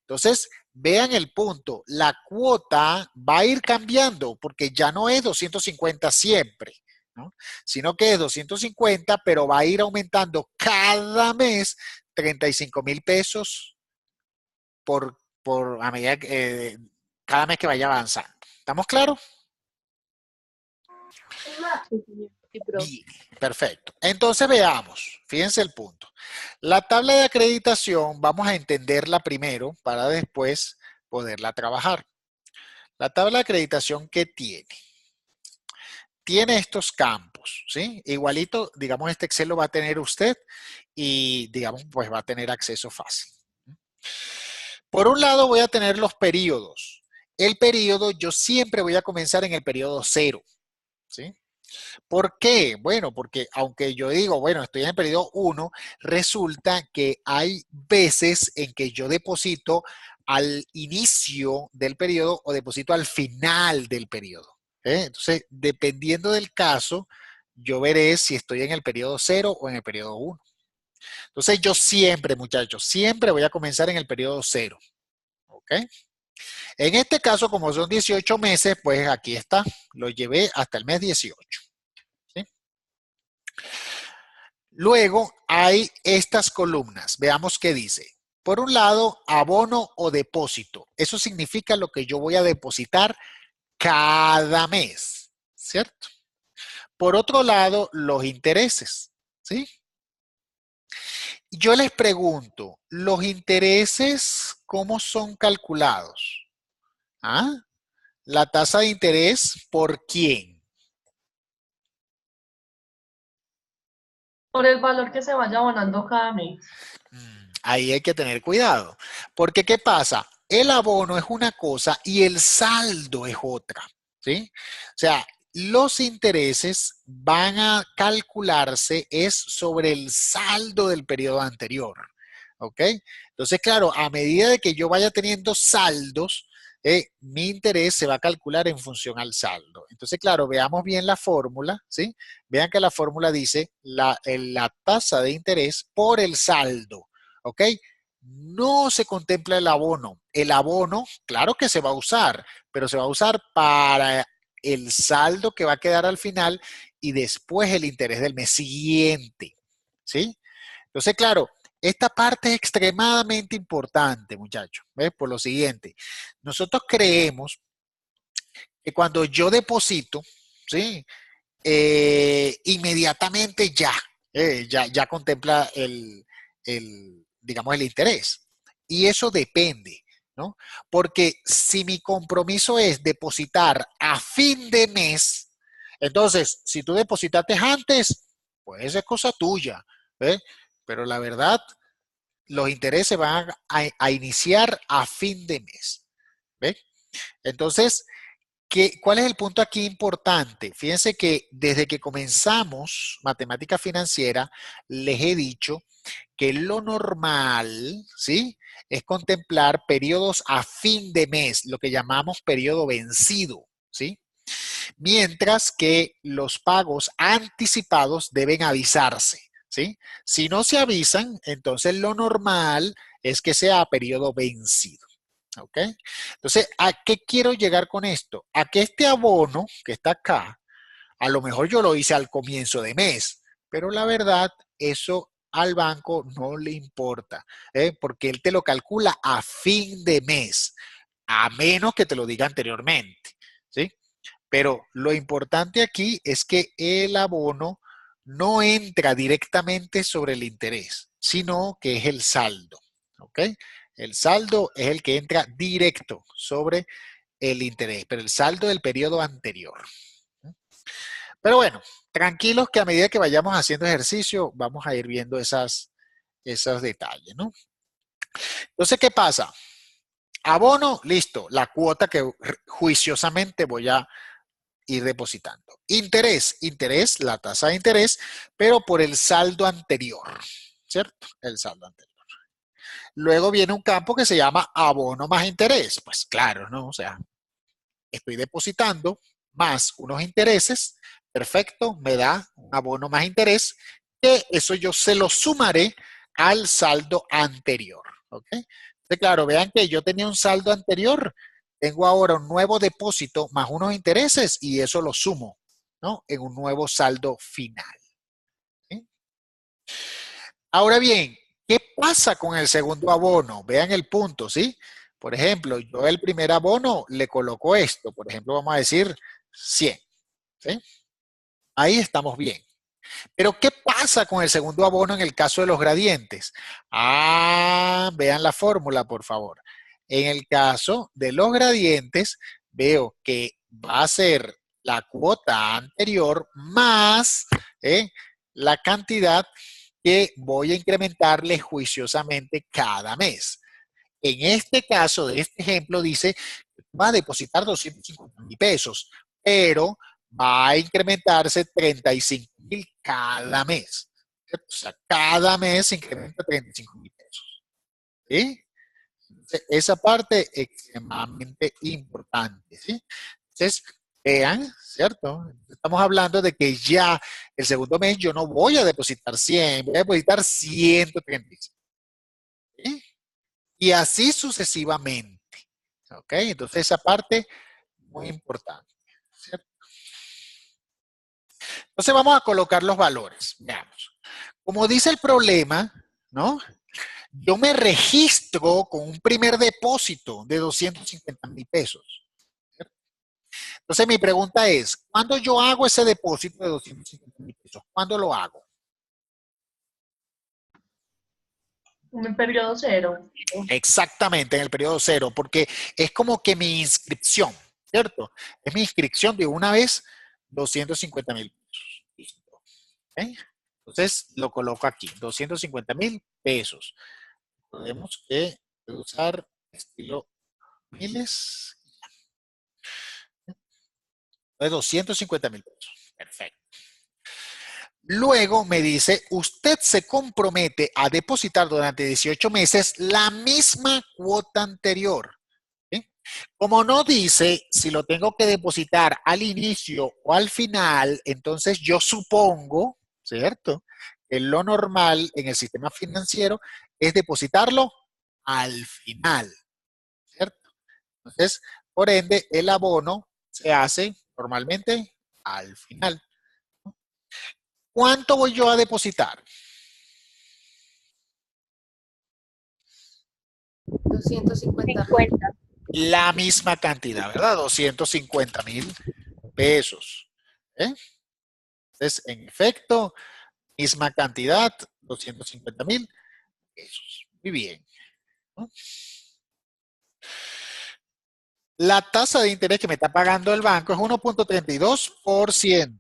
A: Entonces, vean el punto. La cuota va a ir cambiando porque ya no es 250 siempre, ¿no? Sino que es 250, pero va a ir aumentando cada mes 35,000 pesos a medida que cada mes que vaya avanzando. ¿Estamos claros?
G: Sí, señor. Sí, profe.
A: Bien, perfecto. Entonces veamos, fíjense el punto. La tabla de acreditación vamos a entenderla primero para después poderla trabajar. La tabla de acreditación, ¿qué tiene? Tiene estos campos, ¿sí? Igualito, digamos, este Excel lo va a tener usted y, digamos, pues va a tener acceso fácil. Por un lado voy a tener los periodos. El periodo yo siempre voy a comenzar en el periodo 0, ¿sí? ¿Por qué? Bueno, porque aunque yo digo, bueno, estoy en el periodo 1, resulta que hay veces en que yo deposito al inicio del periodo o deposito al final del periodo. Entonces, dependiendo del caso, yo veré si estoy en el periodo 0 o en el periodo 1. Entonces, yo siempre, muchachos, siempre voy a comenzar en el periodo 0. ¿Ok? En este caso, como son 18 meses, pues aquí está, lo llevé hasta el mes 18. ¿Sí? Luego hay estas columnas. Veamos qué dice. Por un lado, abono o depósito. Eso significa lo que yo voy a depositar cada mes, ¿cierto? Por otro lado, los intereses, ¿sí? Yo les pregunto, ¿los intereses cómo son calculados? ¿Ah? La tasa de interés, ¿por quién?
D: Por el valor que se vaya abonando cada mes.
A: Ahí hay que tener cuidado. Porque, ¿qué pasa? El abono es una cosa y el saldo es otra, ¿sí? O sea, los intereses van a calcularse es sobre el saldo del periodo anterior, ¿ok? Entonces, claro, a medida de que yo vaya teniendo saldos, mi interés se va a calcular en función al saldo. Entonces, claro, veamos bien la fórmula, ¿sí? Vean que la fórmula dice la tasa de interés por el saldo. ¿Ok? No se contempla el abono. El abono, claro que se va a usar, pero se va a usar para el saldo que va a quedar al final y después el interés del mes siguiente. ¿Sí? Entonces, claro, esta parte es extremadamente importante, muchachos. ¿Ves? Por lo siguiente, nosotros creemos que cuando yo deposito, ¿sí? Inmediatamente ya contempla digamos, el interés. Y eso depende, ¿no? Porque si mi compromiso es depositar a fin de mes, entonces, si tú depositaste antes, pues es cosa tuya, ¿eh? Pero la verdad, los intereses van a iniciar a fin de mes, ¿ves? Entonces, ¿cuál es el punto aquí importante? Fíjense que desde que comenzamos matemática financiera, les he dicho que lo normal, ¿sí? Es contemplar periodos a fin de mes, lo que llamamos periodo vencido, ¿sí? Mientras que los pagos anticipados deben avisarse, ¿sí? Si no se avisan, entonces lo normal es que sea periodo vencido. ¿Ok? Entonces, ¿a qué quiero llegar con esto? A que este abono que está acá, a lo mejor yo lo hice al comienzo de mes, pero la verdad, eso al banco no le importa, porque él te lo calcula a fin de mes, a menos que te lo diga anteriormente, ¿sí? Pero lo importante aquí es que el abono no entra directamente sobre el interés, sino que es el saldo, ¿ok? El saldo es el que entra directo sobre el interés, pero el saldo del periodo anterior. Pero bueno, tranquilos que a medida que vayamos haciendo ejercicio, vamos a ir viendo esos detalles, ¿no? Entonces, ¿qué pasa? Abono, listo, la cuota que juiciosamente voy a ir depositando. Interés, la tasa de interés, pero por el saldo anterior, ¿cierto? El saldo anterior. Luego viene un campo que se llama abono más interés. Pues claro, ¿no? O sea, estoy depositando más unos intereses, perfecto, me da un abono más interés, que eso yo se lo sumaré al saldo anterior, ¿ok? Entonces, claro, vean que yo tenía un saldo anterior, tengo ahora un nuevo depósito más unos intereses y eso lo sumo, ¿no? En un nuevo saldo final. ¿Sí? Ahora bien, ¿qué pasa con el segundo abono? Vean el punto, ¿sí? Por ejemplo, yo el primer abono le coloco esto, por ejemplo, vamos a decir 100, ¿sí? Ahí estamos bien. Pero ¿qué pasa con el segundo abono en el caso de los gradientes? Vean la fórmula, por favor. En el caso de los gradientes, veo que va a ser la cuota anterior más la cantidad que voy a incrementarle juiciosamente cada mes. En este caso, de este ejemplo, dice, va a depositar 250,000 pesos, pero va a incrementarse 35,000 cada mes. ¿Cierto? O sea, cada mes se incrementa 35,000 pesos. ¿Sí? Esa parte es extremadamente importante. ¿Sí? Entonces, vean, ¿cierto? Estamos hablando de que ya el segundo mes yo no voy a depositar 100, voy a depositar 135. ¿Sí? Y así sucesivamente. ¿Ok? Entonces, esa parte muy importante. ¿Cierto? Entonces, vamos a colocar los valores. Veamos. Como dice el problema, ¿no? Yo me registro con un primer depósito de 250,000 pesos. ¿Cierto? Entonces, mi pregunta es, ¿cuándo yo hago ese depósito de 250,000 pesos? ¿Cuándo lo hago?
D: En el periodo cero.
A: Exactamente, en el periodo cero, porque es como que mi inscripción, ¿cierto? Es mi inscripción de una vez 250,000 pesos. Listo. ¿Okay? Entonces lo coloco aquí, 250,000 pesos. Podemos usar estilo miles de 250,000 pesos. Perfecto. Luego me dice, usted se compromete a depositar durante 18 meses la misma cuota anterior. ¿Sí? Como no dice si lo tengo que depositar al inicio o al final, entonces yo supongo, ¿cierto? Que lo normal en el sistema financiero es depositarlo al final, ¿cierto? Entonces, por ende, el abono se hace normalmente al final. ¿Cuánto voy yo a depositar?
F: 250.
A: La misma cantidad, ¿verdad? 250,000 pesos. Entonces, en efecto, misma cantidad, 250,000 pesos. Muy bien. ¿No? La tasa de interés que me está pagando el banco es 1.32%.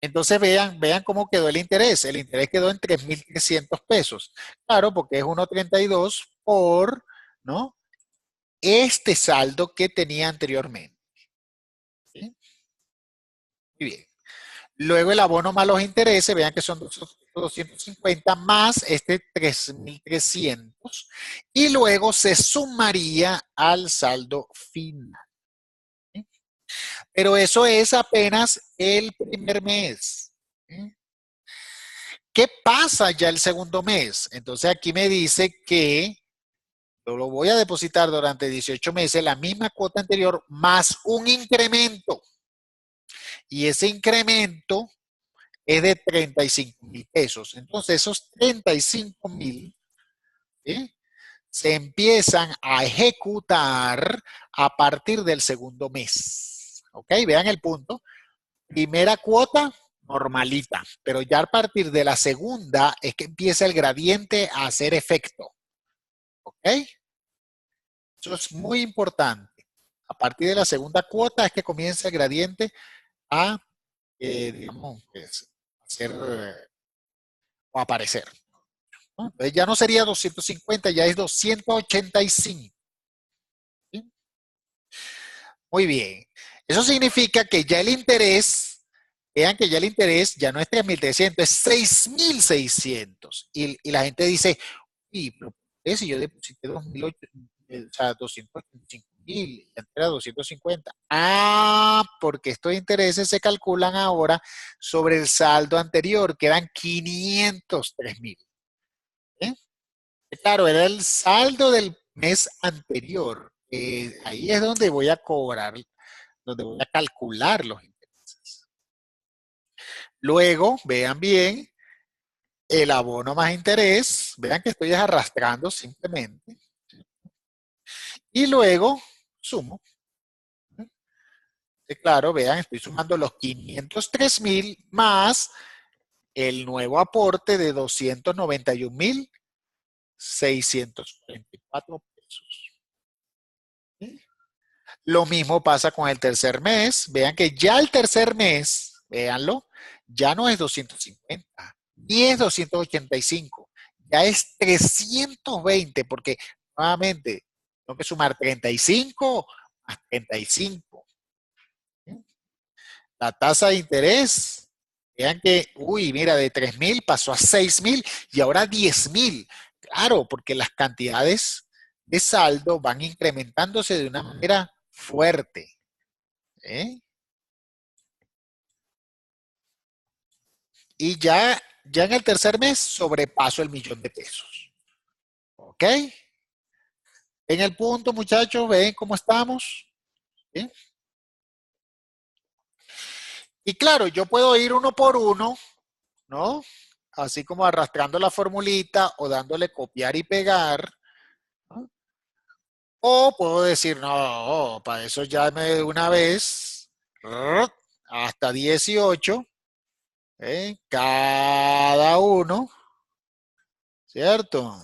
A: Entonces vean cómo quedó el interés. El interés quedó en 3,300 pesos. Claro, porque es 1.32 por, ¿no? Este saldo que tenía anteriormente. ¿Sí? Muy bien. Luego el abono más los intereses, vean que son 250 más este 3,300 y luego se sumaría al saldo final. ¿Sí? Pero eso es apenas el primer mes. ¿Sí? ¿Qué pasa ya el segundo mes? Entonces aquí me dice que yo lo voy a depositar durante 18 meses, la misma cuota anterior, más un incremento. Y ese incremento es de 35.000 pesos. Entonces, esos 35.000, ¿sí?, se empiezan a ejecutar a partir del segundo mes. ¿Ok? Vean el punto. Primera cuota, normalita, pero ya a partir de la segunda es que empieza el gradiente a hacer efecto. ¿Ok? Eso es muy importante. A partir de la segunda cuota es que comienza el gradiente a, digamos, hacer o aparecer, ¿no? Entonces ya no sería 250, ya es 285. ¿Sí? Muy bien. Eso significa que ya el interés, vean que ya el interés ya no es 3.300, es 6.600. Y la gente dice, y si yo deposité 285.000, ya era 250. Ah, porque estos intereses se calculan ahora sobre el saldo anterior, que eran 503.000. ¿Eh? Claro, era el saldo del mes anterior. Ahí es donde voy a cobrar, donde voy a calcular los intereses. Luego, vean bien, el abono más interés, vean que estoy arrastrando simplemente. Y luego sumo. Claro, vean, estoy sumando los 503.000 más el nuevo aporte de 291.644 pesos. ¿Sí? Lo mismo pasa con el tercer mes. Vean que ya el tercer mes, véanlo, ya no es 250, ni es 285, ya es 320, porque nuevamente tengo que sumar 35 más 35. La tasa de interés, vean que, uy, mira, de 3.000 pasó a 6.000 y ahora 10.000. Claro, porque las cantidades de saldo van incrementándose de una manera fuerte. ¿Eh? Y ya en el tercer mes sobrepaso el 1.000.000 de pesos. ¿Ok? En el punto, muchachos, ven cómo estamos. ¿Sí? Y claro, yo puedo ir uno por uno, ¿no? Así como arrastrando la formulita o dándole copiar y pegar, ¿no? O puedo decir, no, para eso ya me de una vez hasta 18, cada uno, ¿cierto?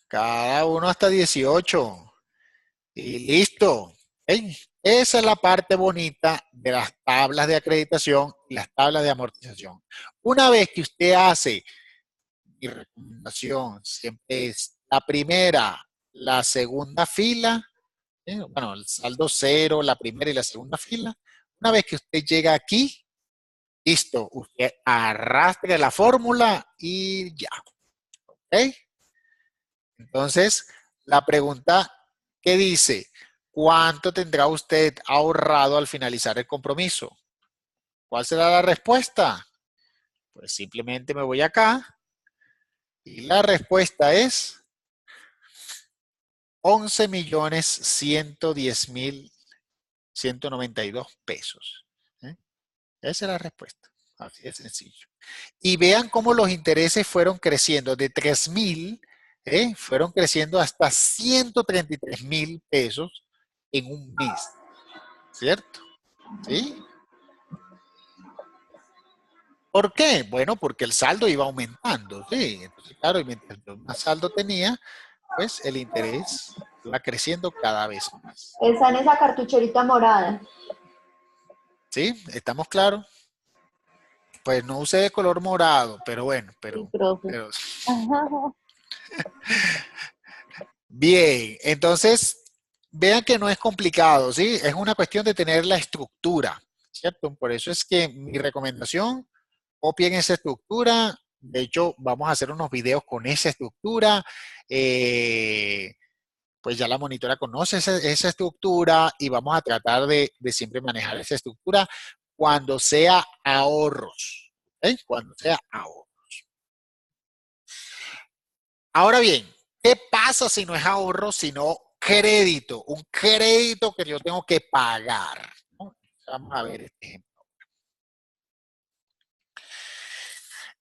A: Cada uno hasta 18. Y listo. ¿Eh? Esa es la parte bonita de las tablas de acreditación y las tablas de amortización. Una vez que usted hace, mi recomendación siempre es la primera, la segunda fila, bueno, el saldo cero, la primera y la segunda fila. Una vez que usted llega aquí, listo, usted arrastre la fórmula y ya. ¿Ok? Entonces, la pregunta que dice, ¿cuánto tendrá usted ahorrado al finalizar el compromiso? ¿Cuál será la respuesta? Pues simplemente me voy acá y la respuesta es 11.110.192 pesos. Esa es la respuesta. Así de sencillo. Y vean cómo los intereses fueron creciendo de 3.000, fueron creciendo hasta 133.000 pesos en un mes. ¿Cierto? ¿Sí? ¿Por qué? Bueno, porque el saldo iba aumentando, ¿sí? Entonces, claro, y mientras más saldo tenía, pues el interés iba creciendo cada vez más.
C: Está en esa cartucherita morada.
A: ¿Sí? ¿Estamos claros? Pues no usé de color morado, pero bueno,
G: Sí, profe.
A: Bien, entonces, vean que no es complicado, ¿sí? Es una cuestión de tener la estructura, ¿cierto? Por eso es que mi recomendación, copien esa estructura. De hecho, vamos a hacer unos videos con esa estructura. Pues ya la monitora conoce esa estructura y vamos a tratar de siempre manejar esa estructura cuando sea ahorros. Cuando sea ahorros. Ahora bien, ¿qué pasa si no es ahorro, sino crédito? Un crédito que yo tengo que pagar, ¿no? Vamos a ver este ejemplo.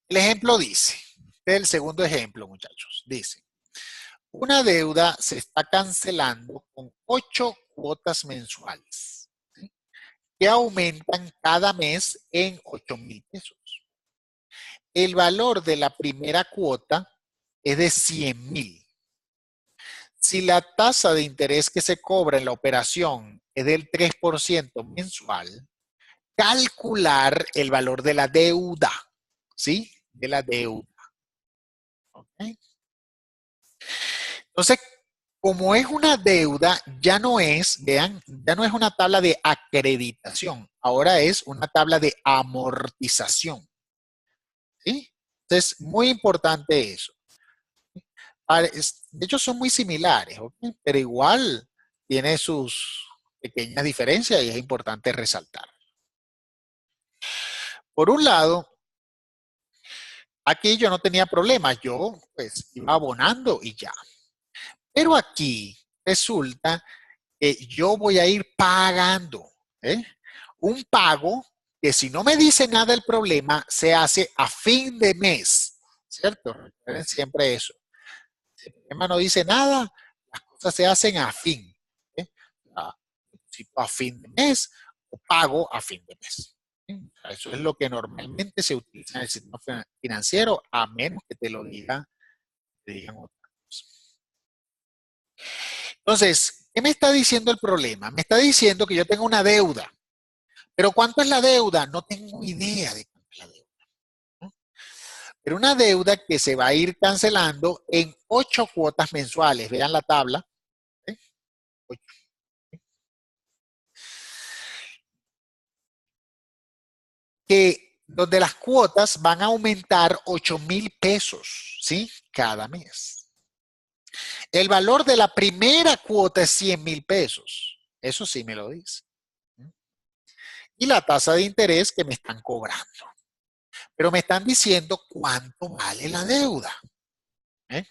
A: El ejemplo dice, este es el segundo ejemplo, muchachos, dice, una deuda se está cancelando con 8 cuotas mensuales, ¿sí?, que aumentan cada mes en 8,000 pesos. El valor de la primera cuota es de 100,000. Si la tasa de interés que se cobra en la operación es del 3% mensual, calcular el valor de la deuda, ¿sí? De la deuda. ¿Ok? Entonces, como es una deuda, ya no es, vean, ya no es una tabla de acreditación, ahora es una tabla de amortización. ¿Sí? Entonces, muy importante eso. De hecho, son muy similares, ¿ok? Pero igual tiene sus pequeñas diferencias y es importante resaltar. Por un lado, aquí yo no tenía problemas, yo pues iba abonando y ya. Pero aquí resulta que yo voy a ir pagando, ¿eh? Un pago que si no me dice nada el problema, se hace a fin de mes, ¿cierto? Recuerden siempre eso. Si el problema no dice nada, las cosas se hacen a fin. ¿Eh? A fin de mes o pago a fin de mes. Eso es lo que normalmente se utiliza en el sistema financiero, a menos que te lo digan otra cosa. Entonces, ¿qué me está diciendo el problema? Me está diciendo que yo tengo una deuda. ¿Pero cuánto es la deuda? No tengo idea de cuánto es la deuda, ¿no? Pero una deuda que se va a ir cancelando en 8 cuotas mensuales. Vean la tabla. ¿Eh? 8. Donde las cuotas van a aumentar 8,000 pesos, ¿sí? Cada mes. El valor de la primera cuota es 100,000 pesos. Eso sí me lo dice. Y la tasa de interés que me están cobrando. Pero me están diciendo cuánto vale la deuda. ¿Eh?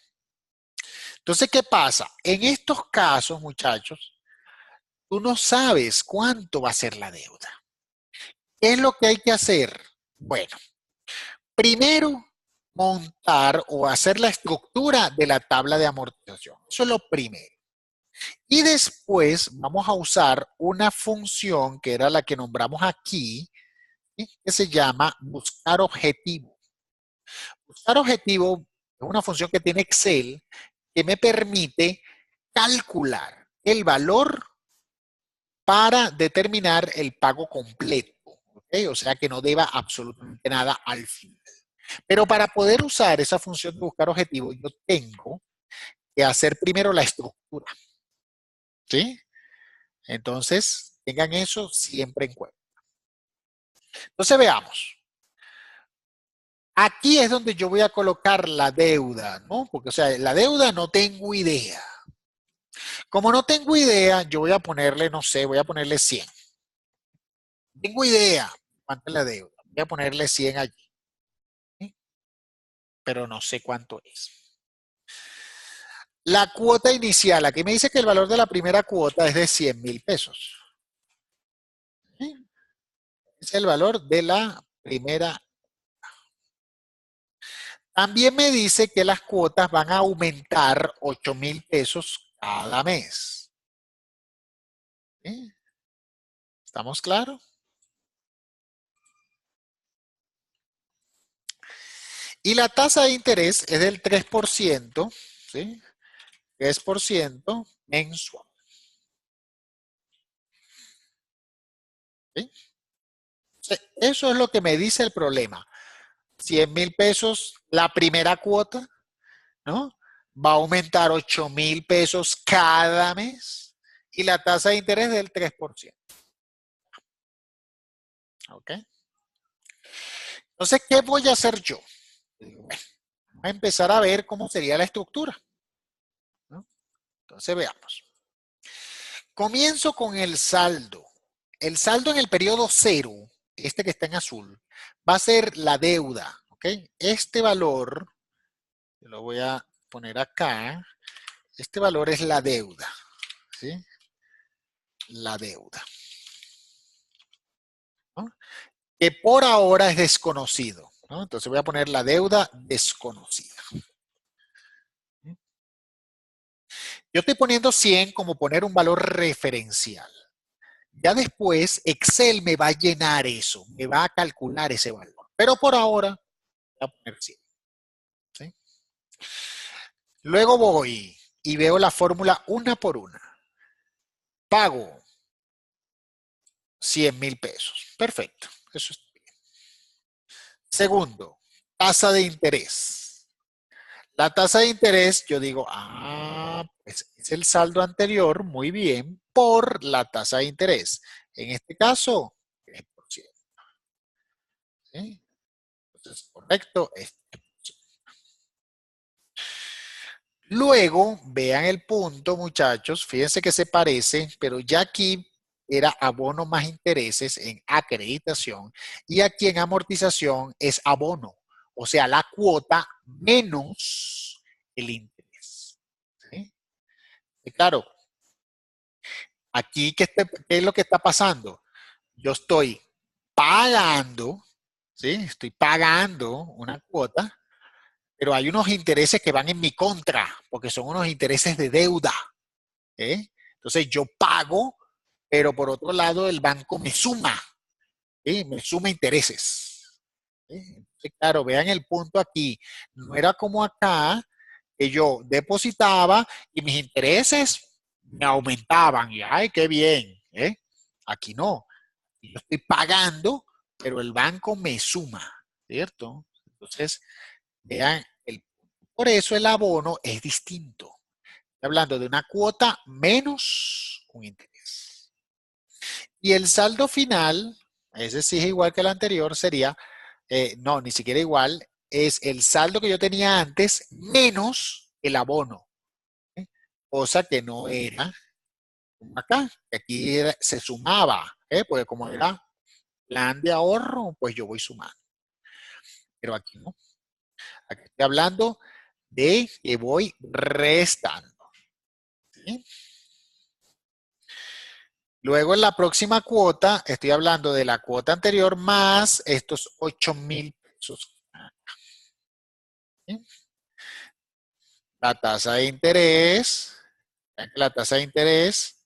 A: Entonces, ¿qué pasa? En estos casos, muchachos, tú no sabes cuánto va a ser la deuda. ¿Qué es lo que hay que hacer? Bueno, primero, montar o hacer la estructura de la tabla de amortización. Eso es lo primero. Y después vamos a usar una función que era la que nombramos aquí, ¿sí?, que se llama buscar objetivo. Buscar objetivo es una función que tiene Excel que me permite calcular el valor para determinar el pago completo. ¿Okay? O sea que no deba absolutamente nada al final. Pero para poder usar esa función de buscar objetivo, yo tengo que hacer primero la estructura. ¿Sí? Entonces, tengan eso siempre en cuenta. Entonces, veamos. Aquí es donde yo voy a colocar la deuda, ¿no? Porque, o sea, la deuda no tengo idea. Como no tengo idea, yo voy a ponerle, no sé, voy a ponerle 100. Tengo idea cuánto es la deuda. Voy a ponerle 100 allí. ¿Sí? Pero no sé cuánto es. La cuota inicial, aquí me dice que el valor de la primera cuota es de 100,000 pesos. ¿Sí? Es el valor de la primera. También me dice que las cuotas van a aumentar 8,000 pesos cada mes. ¿Sí? ¿Estamos claros? Y la tasa de interés es del 3%, ¿sí? 3% mensual. ¿Sí? Eso es lo que me dice el problema. 100,000 pesos la primera cuota, ¿no? Va a aumentar 8,000 pesos cada mes y la tasa de interés del 3%. ¿Ok? Entonces, ¿qué voy a hacer yo? Bueno, vamos a empezar a ver cómo sería la estructura, ¿no? Entonces, veamos. Comienzo con el saldo. El saldo en el periodo 0, este que está en azul, va a ser la deuda, ¿ok? Este valor, lo voy a poner acá, este valor es la deuda, ¿sí? La deuda, ¿no? Que por ahora es desconocido, ¿no? Entonces voy a poner la deuda desconocida. Yo estoy poniendo 100 como poner un valor referencial. Ya después Excel me va a llenar eso, me va a calcular ese valor. Pero por ahora voy a poner 100. ¿Sí? Luego voy y veo la fórmula una por una. Pago 100.000 pesos. Perfecto. Eso está bien. Segundo, tasa de interés. La tasa de interés, yo digo, pues es el saldo anterior, muy bien, por la tasa de interés. En este caso, 3%. ¿Sí? Entonces, correcto, es 3%. Luego, vean el punto, muchachos, fíjense que se parece, pero ya aquí era abono más intereses en acreditación y aquí en amortización es abono, o sea, la cuota menos el interés. ¿Sí? Y claro, aquí, ¿qué es lo que está pasando? Yo estoy pagando, ¿sí? Estoy pagando una cuota, pero hay unos intereses que van en mi contra, porque son unos intereses de deuda. ¿Eh? Entonces yo pago, pero por otro lado el banco me suma, ¿sí? Me suma intereses. ¿Sí? Entonces, claro, vean el punto aquí. No era como acá, que yo depositaba y mis intereses me aumentaban. Y ay, qué bien. ¿Eh? Aquí no. Yo estoy pagando, pero el banco me suma, ¿cierto? Entonces, vean, por eso el abono es distinto. Estoy hablando de una cuota menos un interés. Y el saldo final, ese sí es igual que el anterior, sería, no, ni siquiera igual, es el saldo que yo tenía antes menos el abono. ¿Eh? Cosa que no era como acá, que aquí se sumaba, porque como era plan de ahorro, pues yo voy sumando. Pero aquí no. Aquí estoy hablando de que voy restando. ¿Sí? Luego en la próxima cuota, estoy hablando de la cuota anterior más estos 8.000 pesos. ¿Sí? La tasa de interés, la tasa de interés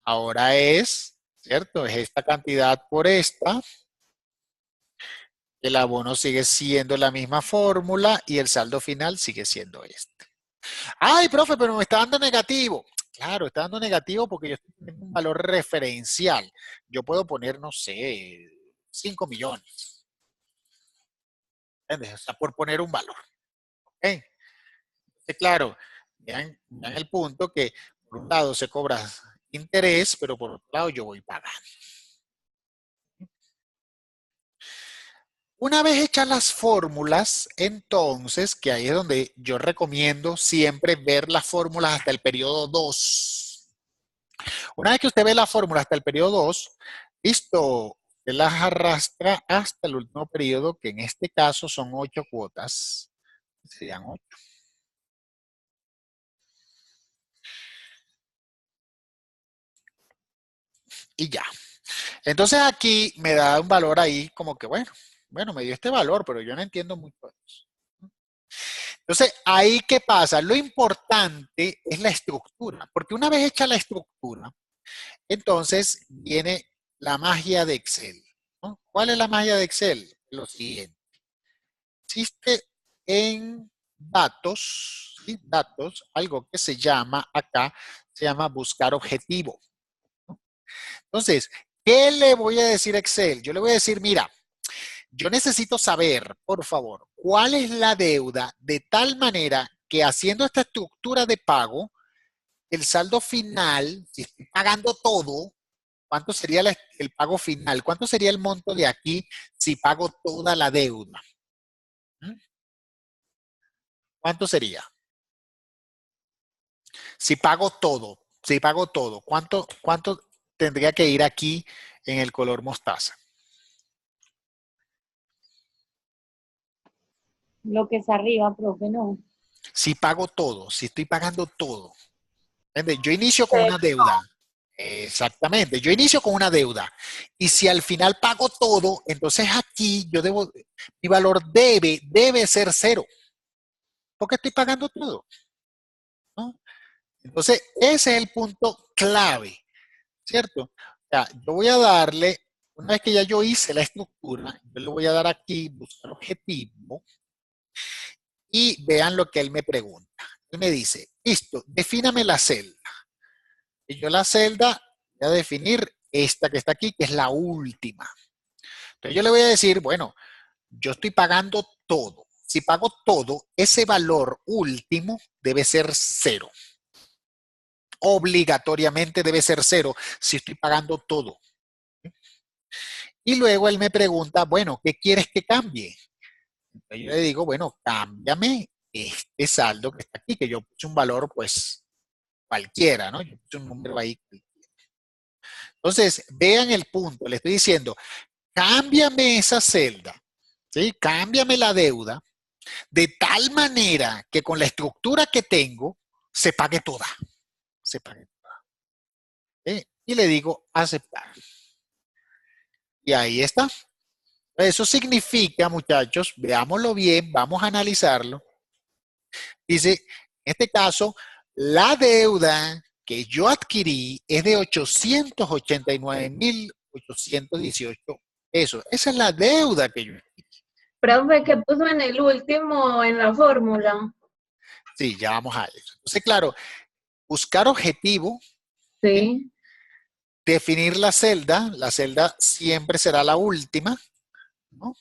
A: ahora es, ¿cierto? Es esta cantidad por esta. El abono sigue siendo la misma fórmula y el saldo final sigue siendo este. Ay, profe, pero me está dando negativo. Claro, está dando negativo porque yo estoy poniendo un valor referencial. Yo puedo poner, no sé, 5 millones. ¿Entiendes? O sea, por poner un valor. ¿Ok? Entonces, claro, vean el punto que por un lado se cobra interés, pero por otro lado yo voy pagando. Una vez hechas las fórmulas, entonces, que ahí es donde yo recomiendo siempre ver las fórmulas hasta el periodo 2. Una vez que usted ve la fórmula hasta el periodo 2, listo, usted las arrastra hasta el último periodo, que en este caso son 8 cuotas. Serían 8. Y ya. Entonces aquí me da un valor ahí como que, bueno, me dio este valor, pero yo no entiendo mucho eso. Entonces, ahí ¿qué pasa? Lo importante es la estructura, porque una vez hecha la estructura, entonces viene la magia de Excel, ¿no? ¿Cuál es la magia de Excel? Lo siguiente. Existe en datos, ¿sí? Datos, algo que se llama acá, se llama buscar objetivo. ¿No? Entonces, ¿qué le voy a decir a Excel? Yo le voy a decir, mira, yo necesito saber, por favor, cuál es la deuda de tal manera que haciendo esta estructura de pago, el saldo final, si estoy pagando todo, ¿cuánto sería el pago final? ¿Cuánto sería el monto de aquí si pago toda la deuda? ¿Mm? ¿Cuánto sería? Si pago todo, ¿cuánto tendría que ir aquí en el color mostaza?
I: Lo que es arriba, profe, no.
A: Si pago todo, si estoy pagando todo. ¿Entiendes? Yo inicio con una deuda. Exactamente. Yo inicio con una deuda. Y si al final pago todo, entonces aquí yo debo, mi valor debe ser cero. Porque estoy pagando todo, ¿no? Entonces, ese es el punto clave, ¿cierto? O sea, yo voy a darle, una vez que ya yo hice la estructura, yo le voy a dar aquí, buscar objetivo, y vean lo que él me pregunta. Él me dice, listo, defíname la celda. Y yo la celda voy a definir esta que está aquí, que es la última. Entonces yo le voy a decir, bueno, yo estoy pagando todo. Si pago todo, ese valor último debe ser cero. Obligatoriamente debe ser cero si estoy pagando todo. Y luego él me pregunta, bueno, ¿qué quieres que cambie? Entonces yo le digo, bueno, cámbiame este saldo que está aquí, que yo puse un valor, pues, cualquiera, ¿no? Yo puse un número ahí. Entonces, vean el punto, le estoy diciendo, cámbiame esa celda, ¿sí? Cámbiame la deuda, de tal manera que con la estructura que tengo, se pague toda. Se pague toda. ¿Sí? Y le digo, aceptar. Y ahí está. Eso significa, muchachos, veámoslo bien, vamos a analizarlo. Dice, en este caso, la deuda que yo adquirí es de 889.818 pesos. Esa es la deuda que yo adquirí.
I: Profe, ¿qué puso en el último, en la fórmula?
A: Sí, ya vamos a eso. Entonces, claro, buscar objetivo,
I: Sí.
A: definir la celda siempre será la última, ¿no?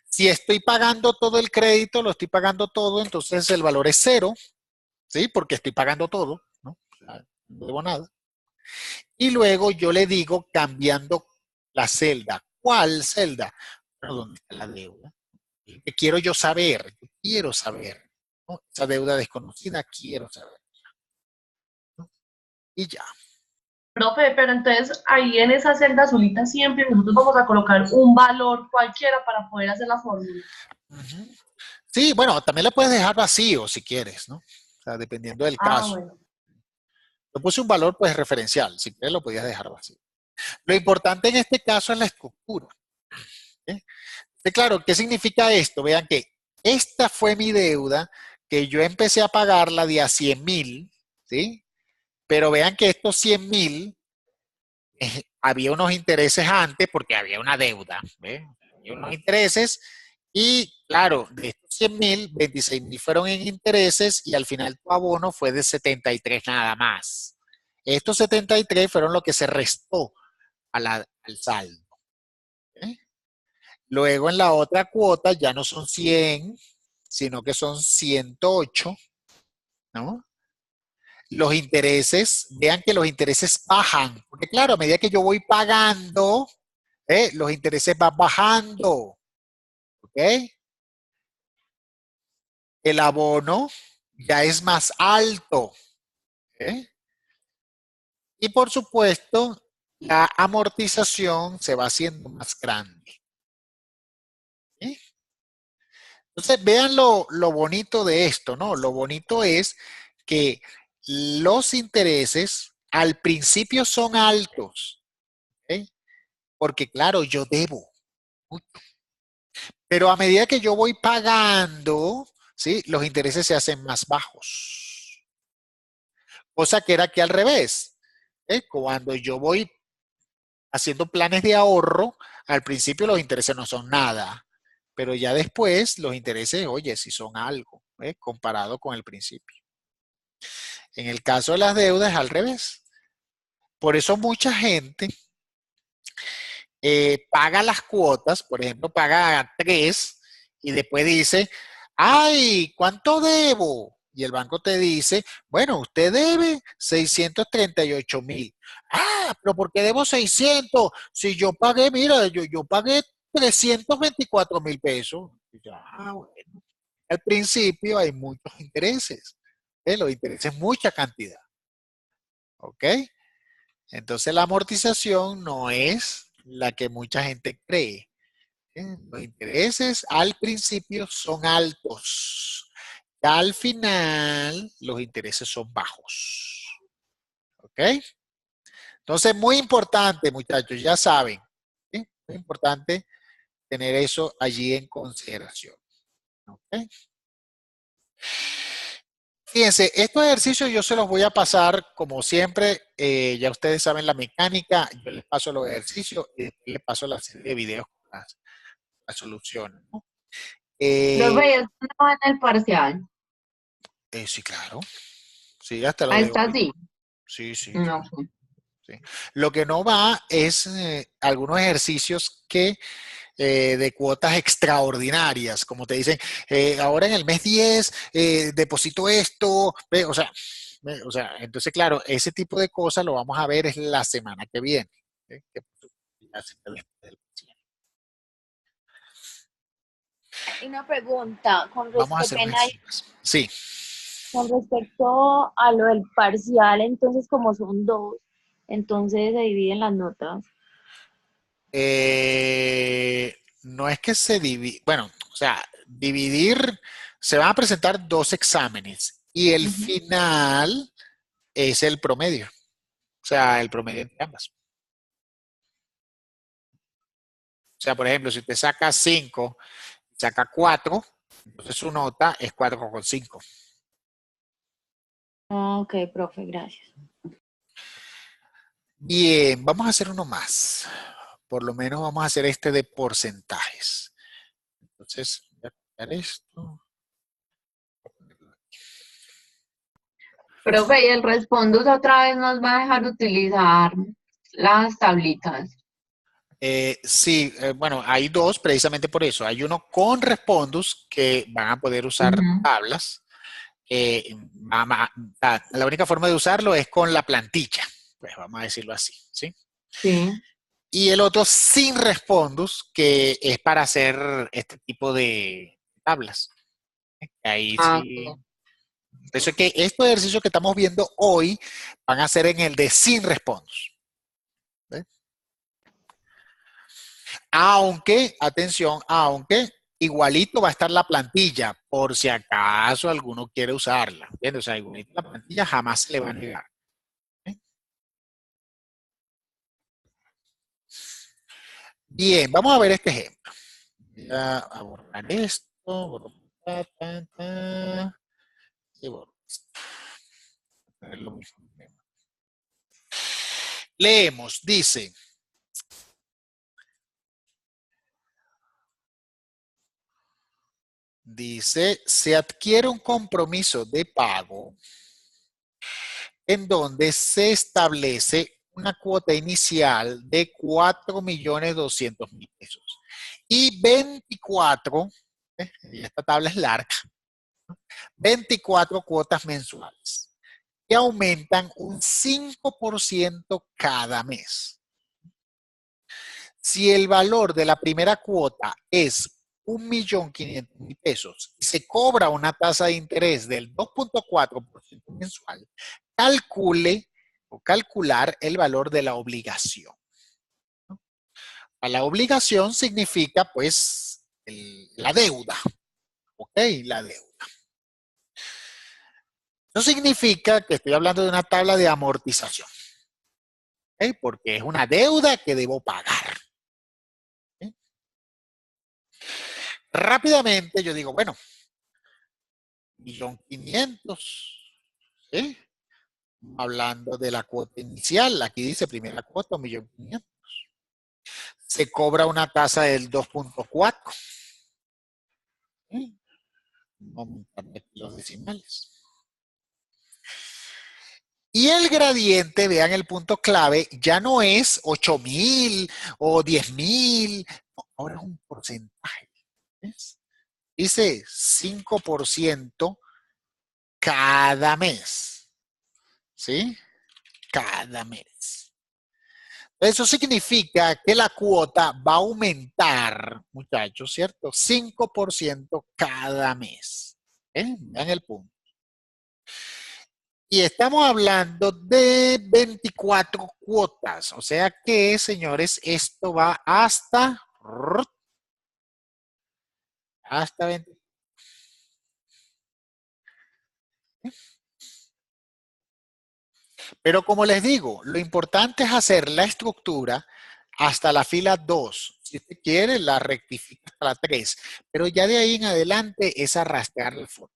A: Si estoy pagando todo el crédito, lo estoy pagando todo, entonces el valor es cero, ¿sí? Porque estoy pagando todo, ¿no? O sea, no debo nada. Y luego yo le digo cambiando la celda. ¿Cuál celda? Pero ¿dónde está la deuda? ¿Qué quiero yo saber? Yo quiero saber, ¿no? Esa deuda desconocida, quiero saber, ¿no? Y ya.
D: Profe, pero entonces ahí en esa celda azulita siempre nosotros vamos a colocar un valor cualquiera para poder hacer la fórmula.
A: Ujú. Sí, bueno, también la puedes dejar vacío si quieres, ¿no? O sea, dependiendo del caso.
D: Bueno.
A: Yo puse un valor pues referencial, si quieres lo podías dejar vacío. Lo importante en este caso es la estructura. ¿Sí? Claro, ¿qué significa esto? Vean que esta fue mi deuda que yo empecé a pagarla de a 100.000, ¿sí? Pero vean que estos 100.000 había unos intereses antes porque había una deuda, ¿ve? Había unos intereses y claro, de estos 100.000, 26.000 fueron en intereses y al final tu abono fue de 73 nada más. Estos 73 fueron lo que se restó al saldo. ¿Eh? Luego en la otra cuota ya no son 100, sino que son 108, ¿no? Los intereses, vean que los intereses bajan, porque claro, a medida que yo voy pagando, los intereses van bajando, ¿ok? El abono ya es más alto, ¿eh? Y por supuesto, la amortización se va haciendo más grande. ¿Sí? Entonces, vean lo bonito de esto, ¿no? Lo bonito es que los intereses al principio son altos, ¿ok? Porque claro, yo debo mucho. Pero a medida que yo voy pagando, ¿sí? Los intereses se hacen más bajos. Cosa que era que al revés. Cuando yo voy haciendo planes de ahorro, al principio los intereses no son nada, pero ya después los intereses, oye, sí son algo, comparado con el principio. En el caso de las deudas es al revés. Por eso mucha gente paga las cuotas, por ejemplo, paga 3 y después dice, ay, ¿cuánto debo? Y el banco te dice, bueno, usted debe 638.000. Ah, pero ¿por qué debo 600? Si yo pagué, mira, yo pagué 324.000 pesos. Ah, bueno. Al principio hay muchos intereses. Los intereses, mucha cantidad. ¿Ok? Entonces la amortización no es la que mucha gente cree. Los intereses al principio son altos. Al final, los intereses son bajos. ¿Ok? Entonces, muy importante, muchachos, ya saben, ¿sí? Muy importante tener eso allí en consideración. ¿Ok? Fíjense, estos ejercicios yo se los voy a pasar como siempre, ya ustedes saben la mecánica, yo les paso los ejercicios y después les paso la serie de videos con las soluciones, ¿no?
I: Profe, esto no va en el parcial.
A: Sí, claro. Sí, hasta lo
I: Ahí
A: dejo.
I: está así.
A: Sí, sí,
I: No.
A: claro. Sí. Lo que no va es algunos ejercicios que de cuotas extraordinarias, como te dicen, ahora en el mes 10 deposito esto, o sea, entonces claro, ese tipo de cosas lo vamos a ver es la semana que viene. Que ya se te despide.
G: Y una pregunta
A: Vamos a hacer un ejercicio. Sí.
G: con respecto a lo del parcial, entonces como son dos, entonces se dividen las notas.
A: No es que se divide, bueno, o sea, dividir, se van a presentar dos exámenes y el final es el promedio, o sea, el promedio entre ambas. O sea, por ejemplo, si usted saca 5, saca 4, entonces su nota es 4,5.
G: Ok, profe, gracias.
A: Bien, vamos a hacer uno más. Por lo menos vamos a hacer este de porcentajes. Entonces, voy a copiar esto.
I: Profe, y el Respondus otra vez nos va a dejar utilizar las tablitas.
A: Sí, bueno, hay dos precisamente por eso. Hay uno con Respondus que van a poder usar tablas. La única forma de usarlo es con la plantilla, pues vamos a decirlo así, ¿sí?
I: Sí.
A: Y el otro sin Respondus, que es para hacer este tipo de tablas. Ahí sí.
I: Ok.
A: Por eso es que estos ejercicios que estamos viendo hoy van a ser en el de sin Respondus. ¿Ves? Aunque, atención, aunque igualito va a estar la plantilla, por si acaso alguno quiere usarla. ¿Entiendes? O sea, igualito la plantilla jamás se le va a negar. ¿Eh? Bien, vamos a ver este ejemplo. Voy a borrar esto. Borro, y borro esto. Es lo mismo. Leemos, dice. Dice, se adquiere un compromiso de pago en donde se establece una cuota inicial de 4.200.000 pesos y 24, y esta tabla es larga, 24 cuotas mensuales que aumentan un 5% cada mes. Si el valor de la primera cuota es 1.500.000 pesos y se cobra una tasa de interés del 2,4% mensual, calcule o calcular el valor de la obligación. La obligación significa, pues, la deuda. ¿Ok? La deuda. Eso significa que estoy hablando de una tabla de amortización. ¿Ok? Porque es una deuda que debo pagar. ¿Ok? Rápidamente yo digo, bueno, 1.500.000. ¿Sí? Hablando de la cuota inicial, aquí dice primera cuota, 1.500.000. Se cobra una tasa del 2,4. ¿Sí? Vamos a meter los decimales. Y el gradiente, vean el punto clave, ya no es 8.000 o 10.000, ahora es un porcentaje. ¿Ves? Dice 5% cada mes. ¿Sí? Cada mes. Eso significa que la cuota va a aumentar, muchachos, ¿cierto? 5% cada mes. Vean el punto. Y estamos hablando de 24 cuotas. O sea que, señores, esto va hasta 20. Pero como les digo, lo importante es hacer la estructura hasta la fila 2. Si usted quiere, la rectifica hasta la 3. Pero ya de ahí en adelante es arrastrar la fórmula.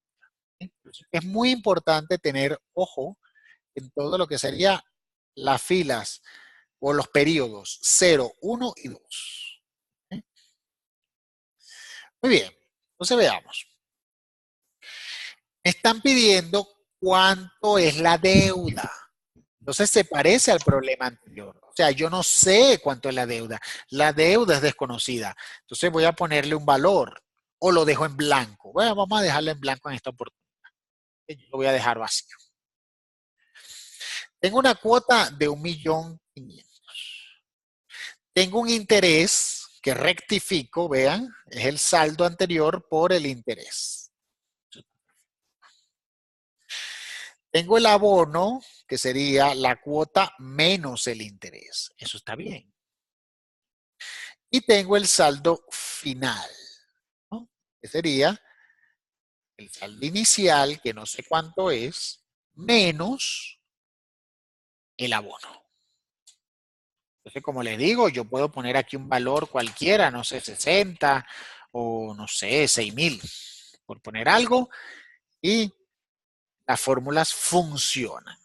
A: Entonces, es muy importante tener ojo en todo lo que sería las filas o los periodos 0, 1 y 2. Muy bien, entonces veamos. Me están pidiendo cuánto es la deuda. Entonces se parece al problema anterior. O sea, yo no sé cuánto es la deuda. La deuda es desconocida. Entonces voy a ponerle un valor o lo dejo en blanco. Bueno, vamos a dejarlo en blanco en esta oportunidad. Yo lo voy a dejar vacío. Tengo una cuota de 1.500.000. Tengo un interés que rectifico, vean, es el saldo anterior por el interés. Tengo el abono, que sería la cuota menos el interés. Eso está bien. Y tengo el saldo final, ¿no? Que sería el saldo inicial, que no sé cuánto es, menos el abono. Entonces, como les digo, yo puedo poner aquí un valor cualquiera, no sé, 60 o no sé, 6.000, por poner algo, y las fórmulas funcionan.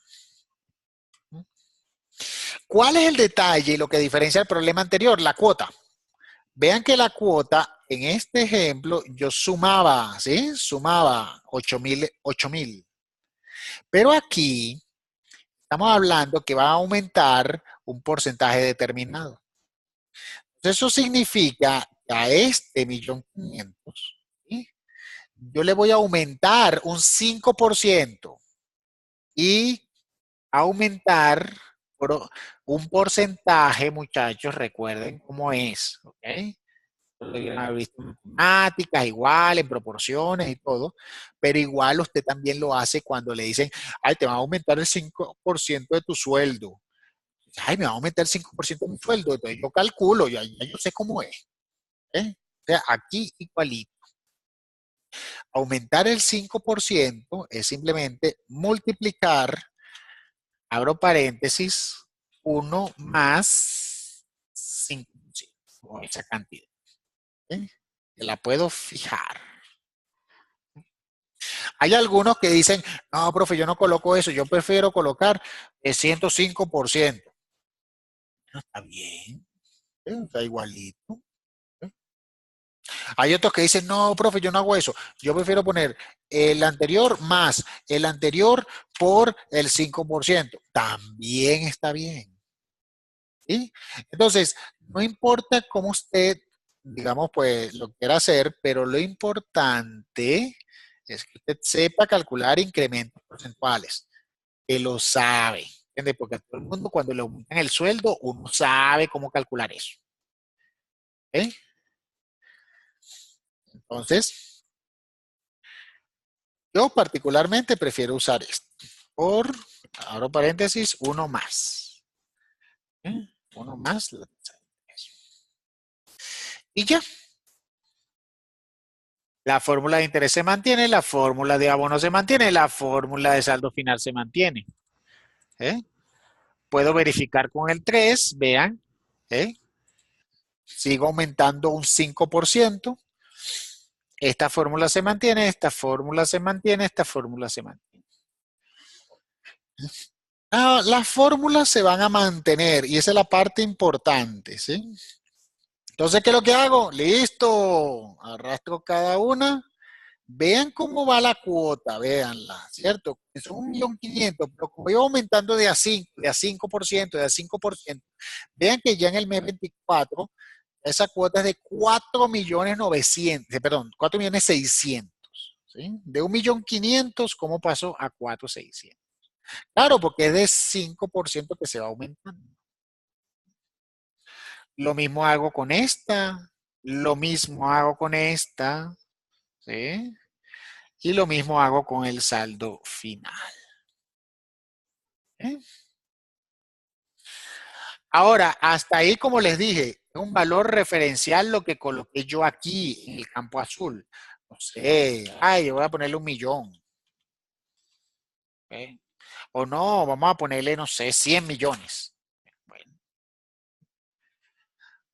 A: ¿Cuál es el detalle y lo que diferencia el problema anterior? La cuota. Vean que la cuota, en este ejemplo, yo sumaba, ¿sí? Sumaba 8.000. Pero aquí estamos hablando que va a aumentar un porcentaje determinado. Entonces, eso significa que a este 1.500.000, ¿sí? Yo le voy a aumentar un 5% y aumentar por un porcentaje, muchachos, recuerden cómo es, ¿ok? Haber visto matemáticas igual, en proporciones y todo, pero igual usted también lo hace cuando le dicen, ay, te va a aumentar el 5% de tu sueldo. Ay, me va a aumentar el 5% de mi sueldo. Entonces yo calculo, ya yo sé cómo es. ¿Eh? O sea, aquí igualito. Aumentar el 5% es simplemente multiplicar, abro paréntesis, 1 más 5%, o esa cantidad. ¿Eh? Que la puedo fijar. Hay algunos que dicen, no, profe, yo no coloco eso, yo prefiero colocar el 105%. No, está bien, está igualito. Hay otros que dicen, no, profe, yo no hago eso. Yo prefiero poner el anterior más el anterior por el 5%. También está bien. ¿Sí? Entonces, no importa cómo usted, digamos, pues lo quiera hacer, pero lo importante es que usted sepa calcular incrementos porcentuales, que lo sabe. ¿Entiende? Porque a todo el mundo cuando le aumentan el sueldo, uno sabe cómo calcular eso. ¿Ok? Entonces, yo particularmente prefiero usar esto. Por, abro paréntesis, 1 más. ¿Eh? 1 más. Y ya. La fórmula de interés se mantiene, la fórmula de abono se mantiene, la fórmula de saldo final se mantiene. ¿Eh? Puedo verificar con el 3, vean. ¿Eh? Sigo aumentando un 5%. Esta fórmula se mantiene, esta fórmula se mantiene, esta fórmula se mantiene. Las fórmulas se van a mantener y esa es la parte importante, ¿sí? Entonces, ¿qué es lo que hago? Listo, arrastro cada una. Vean cómo va la cuota, véanla, ¿cierto? Son 1.500.000, pero como iba aumentando de a 5%, de a 5%, de a 5%, vean que ya en el mes 24, esa cuota es de 4.900.000, perdón, 4.600.000, ¿sí? De 1.500.000, ¿cómo pasó a 4.600.000? Claro, porque es de 5% que se va aumentando. Lo mismo hago con esta, lo mismo hago con esta, ¿sí? Y lo mismo hago con el saldo final. ¿Eh? Ahora, hasta ahí, como les dije, es un valor referencial lo que coloqué yo aquí en el campo azul. No sé, ay, yo voy a ponerle 1.000.000. ¿Okay? O no, vamos a ponerle, no sé, 100 millones. Bueno.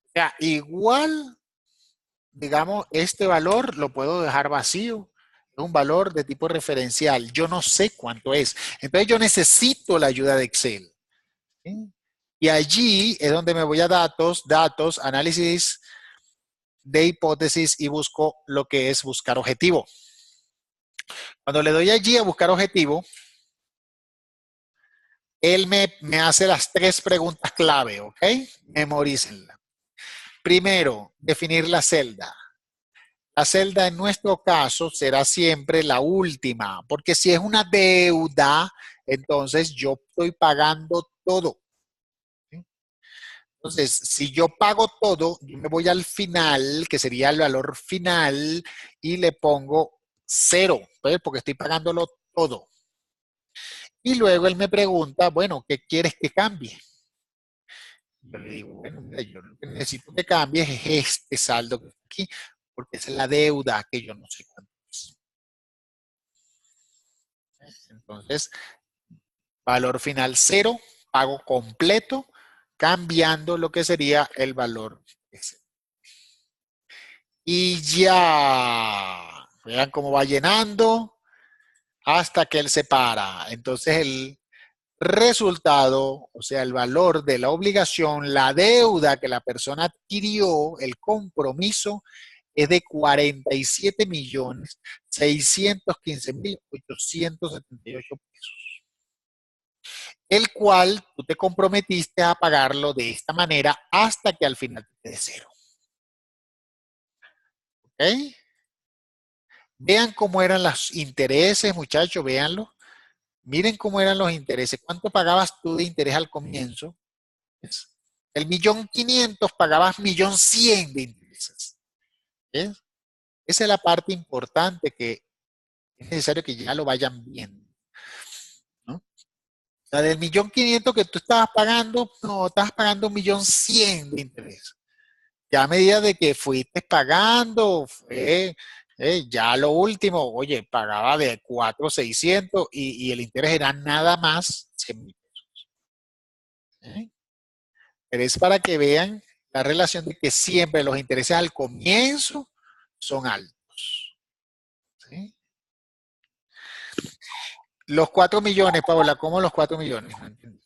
A: O sea, igual, digamos, este valor lo puedo dejar vacío. Es un valor de tipo referencial. Yo no sé cuánto es. Entonces yo necesito la ayuda de Excel. ¿Sí? Y allí es donde me voy a datos, análisis de hipótesis y busco lo que es buscar objetivo. Cuando le doy allí a buscar objetivo, él me hace las 3 preguntas clave, ¿ok? Memorícenla. Primero, definir la celda. La celda en nuestro caso será siempre la última, porque si es una deuda, entonces yo estoy pagando todo. ¿Sí? Entonces, si yo pago todo, yo me voy al final, que sería el valor final, y le pongo 0, ¿pues? Porque estoy pagándolo todo. Y luego él me pregunta, bueno, ¿qué quieres que cambie? Yo le digo, bueno, mira, yo lo que necesito que cambies es este saldo que está aquí, porque es la deuda que yo no sé cuánto es. Entonces, valor final 0, pago completo, cambiando lo que sería el valor ese. Y ya, vean cómo va llenando hasta que él se para. Entonces, el resultado, o sea, el valor de la obligación, la deuda que la persona adquirió, el compromiso, es de 47.615.878 pesos, el cual tú te comprometiste a pagarlo de esta manera hasta que al final te quede 0. ¿Ok? Vean cómo eran los intereses, muchachos, véanlo. Miren cómo eran los intereses. ¿Cuánto pagabas tú de interés al comienzo? El 1.500.000 pagabas 1.100.000 de intereses. ¿Ves? Esa es la parte importante que es necesario que ya lo vayan viendo, ¿no? O sea, del 1.500.000 que tú estabas pagando, no, estabas pagando 1.100.000 de interés. Ya a medida de que fuiste pagando, fue ya lo último, oye, pagaba de 4.600 y el interés era nada más 100.000 pesos. ¿Eh? Pero es para que vean la relación de que siempre los intereses al comienzo son altos. ¿Sí? Los 4 millones, Paola, ¿cómo los 4 millones? No entendí.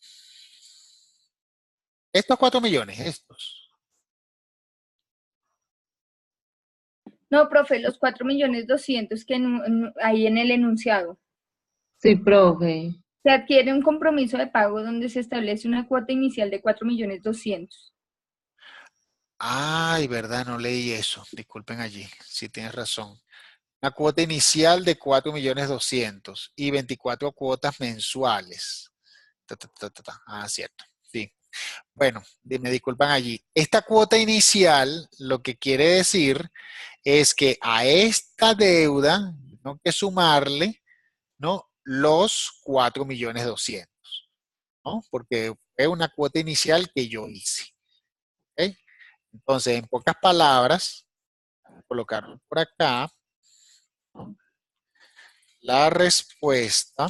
A: Estos 4 millones, estos.
B: No, profe, los 4.200.000 que ahí en el enunciado.
I: Sí, profe.
B: Se adquiere un compromiso de pago donde se establece una cuota inicial de 4.200.000.
A: Ay, verdad, no leí eso. Disculpen allí, sí tienes razón. Una cuota inicial de 4.200.000 y 24 cuotas mensuales. Ah, cierto. Sí. Bueno, me disculpan allí. Esta cuota inicial lo que quiere decir es que a esta deuda tengo que sumarle, ¿no?, los 4.200.000, ¿no? Porque es una cuota inicial que yo hice. ¿Ok? Entonces, en pocas palabras, voy a colocarlo por acá. La respuesta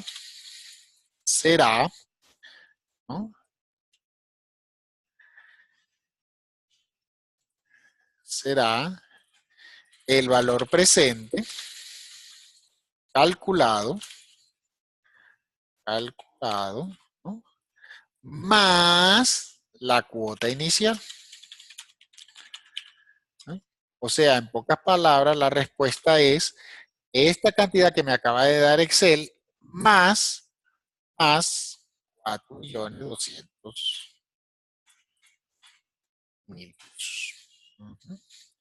A: será, ¿no?, será el valor presente calculado, ¿no?, más la cuota inicial. ¿No? O sea, en pocas palabras, la respuesta es esta cantidad que me acaba de dar Excel más 4.200.000 pesos.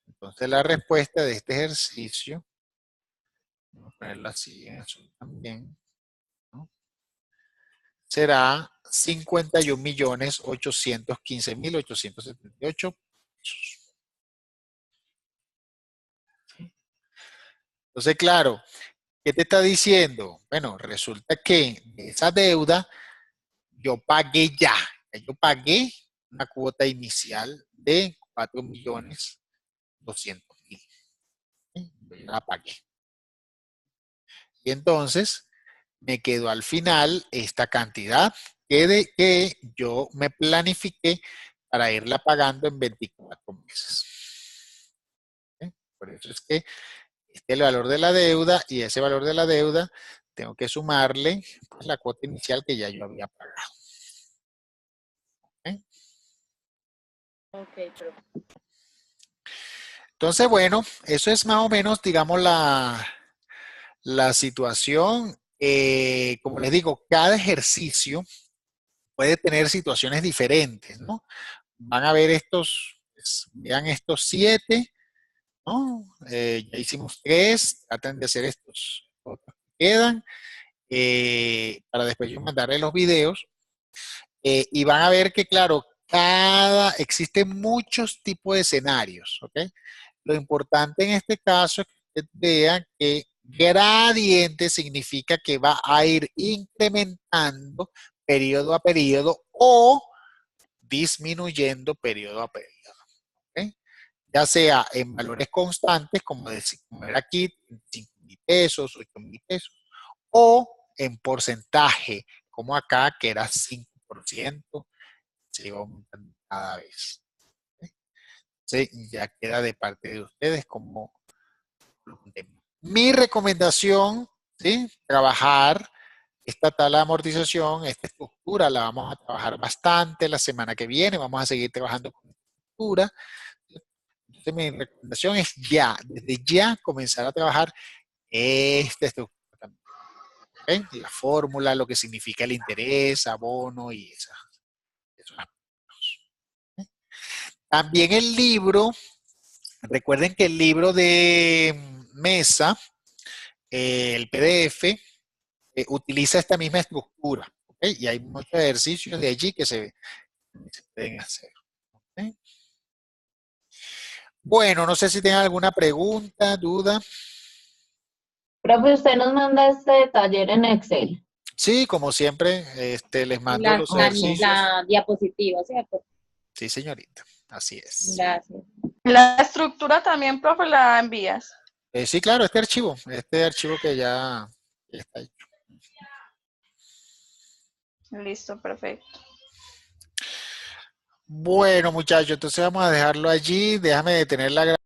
A: Entonces, la respuesta de este ejercicio, vamos a ponerlo así en azul también, ¿no?, será 51.815.878 pesos. Entonces, claro, ¿qué te está diciendo? Bueno, resulta que de esa deuda yo pagué ya. Yo pagué una cuota inicial de 4.200.000. Yo la pagué. Y entonces me quedó al final esta cantidad que yo me planifiqué para irla pagando en 24 meses. ¿Ok? Por eso es que este es el valor de la deuda y ese valor de la deuda tengo que sumarle pues, la cuota inicial que ya yo había pagado. ¿Ok?
F: Ok, profe.
A: Entonces, bueno, eso es más o menos, digamos, la situación. Como les digo, cada ejercicio puede tener situaciones diferentes, ¿no? Van a ver estos, pues, vean estos 7, ¿no? Ya hicimos 3, traten de hacer estos otros que quedan, para después yo mandarles los videos, y van a ver que, claro, existen muchos tipos de escenarios, ¿ok? Lo importante en este caso es que ustedes vean que gradiente significa que va a ir incrementando periodo a periodo o disminuyendo periodo a periodo. ¿Ok? Ya sea en valores constantes, como era aquí, 5.000 pesos, 8.000 pesos, o en porcentaje, como acá, que era 5%, se iba aumentando cada vez. ¿Ok? Entonces, ya queda de parte de ustedes como mi recomendación, ¿sí? Trabajar esta tabla de amortización, esta estructura, la vamos a trabajar bastante la semana que viene, vamos a seguir trabajando con esta estructura. Entonces, mi recomendación es ya, desde ya, comenzar a trabajar esta estructura también. ¿Okay? La fórmula, lo que significa el interés, abono y esos aspectos. ¿Okay? También el libro, recuerden que el libro de Mesa, el PDF, utiliza esta misma estructura. ¿Okay? Y hay muchos ejercicios de allí que se pueden hacer. ¿Okay? Bueno, no sé si tienen alguna pregunta, duda.
I: Profe, usted nos manda este taller en Excel.
A: Sí, como siempre, les mando los ejercicios.
G: La diapositiva, ¿cierto?
A: Sí, señorita, así es.
G: Gracias.
J: La estructura también, profe, la envías.
A: Sí, claro, este archivo que ya está hecho.
J: Listo, perfecto.
A: Bueno, muchachos, entonces vamos a dejarlo allí. Déjame detener la grabación.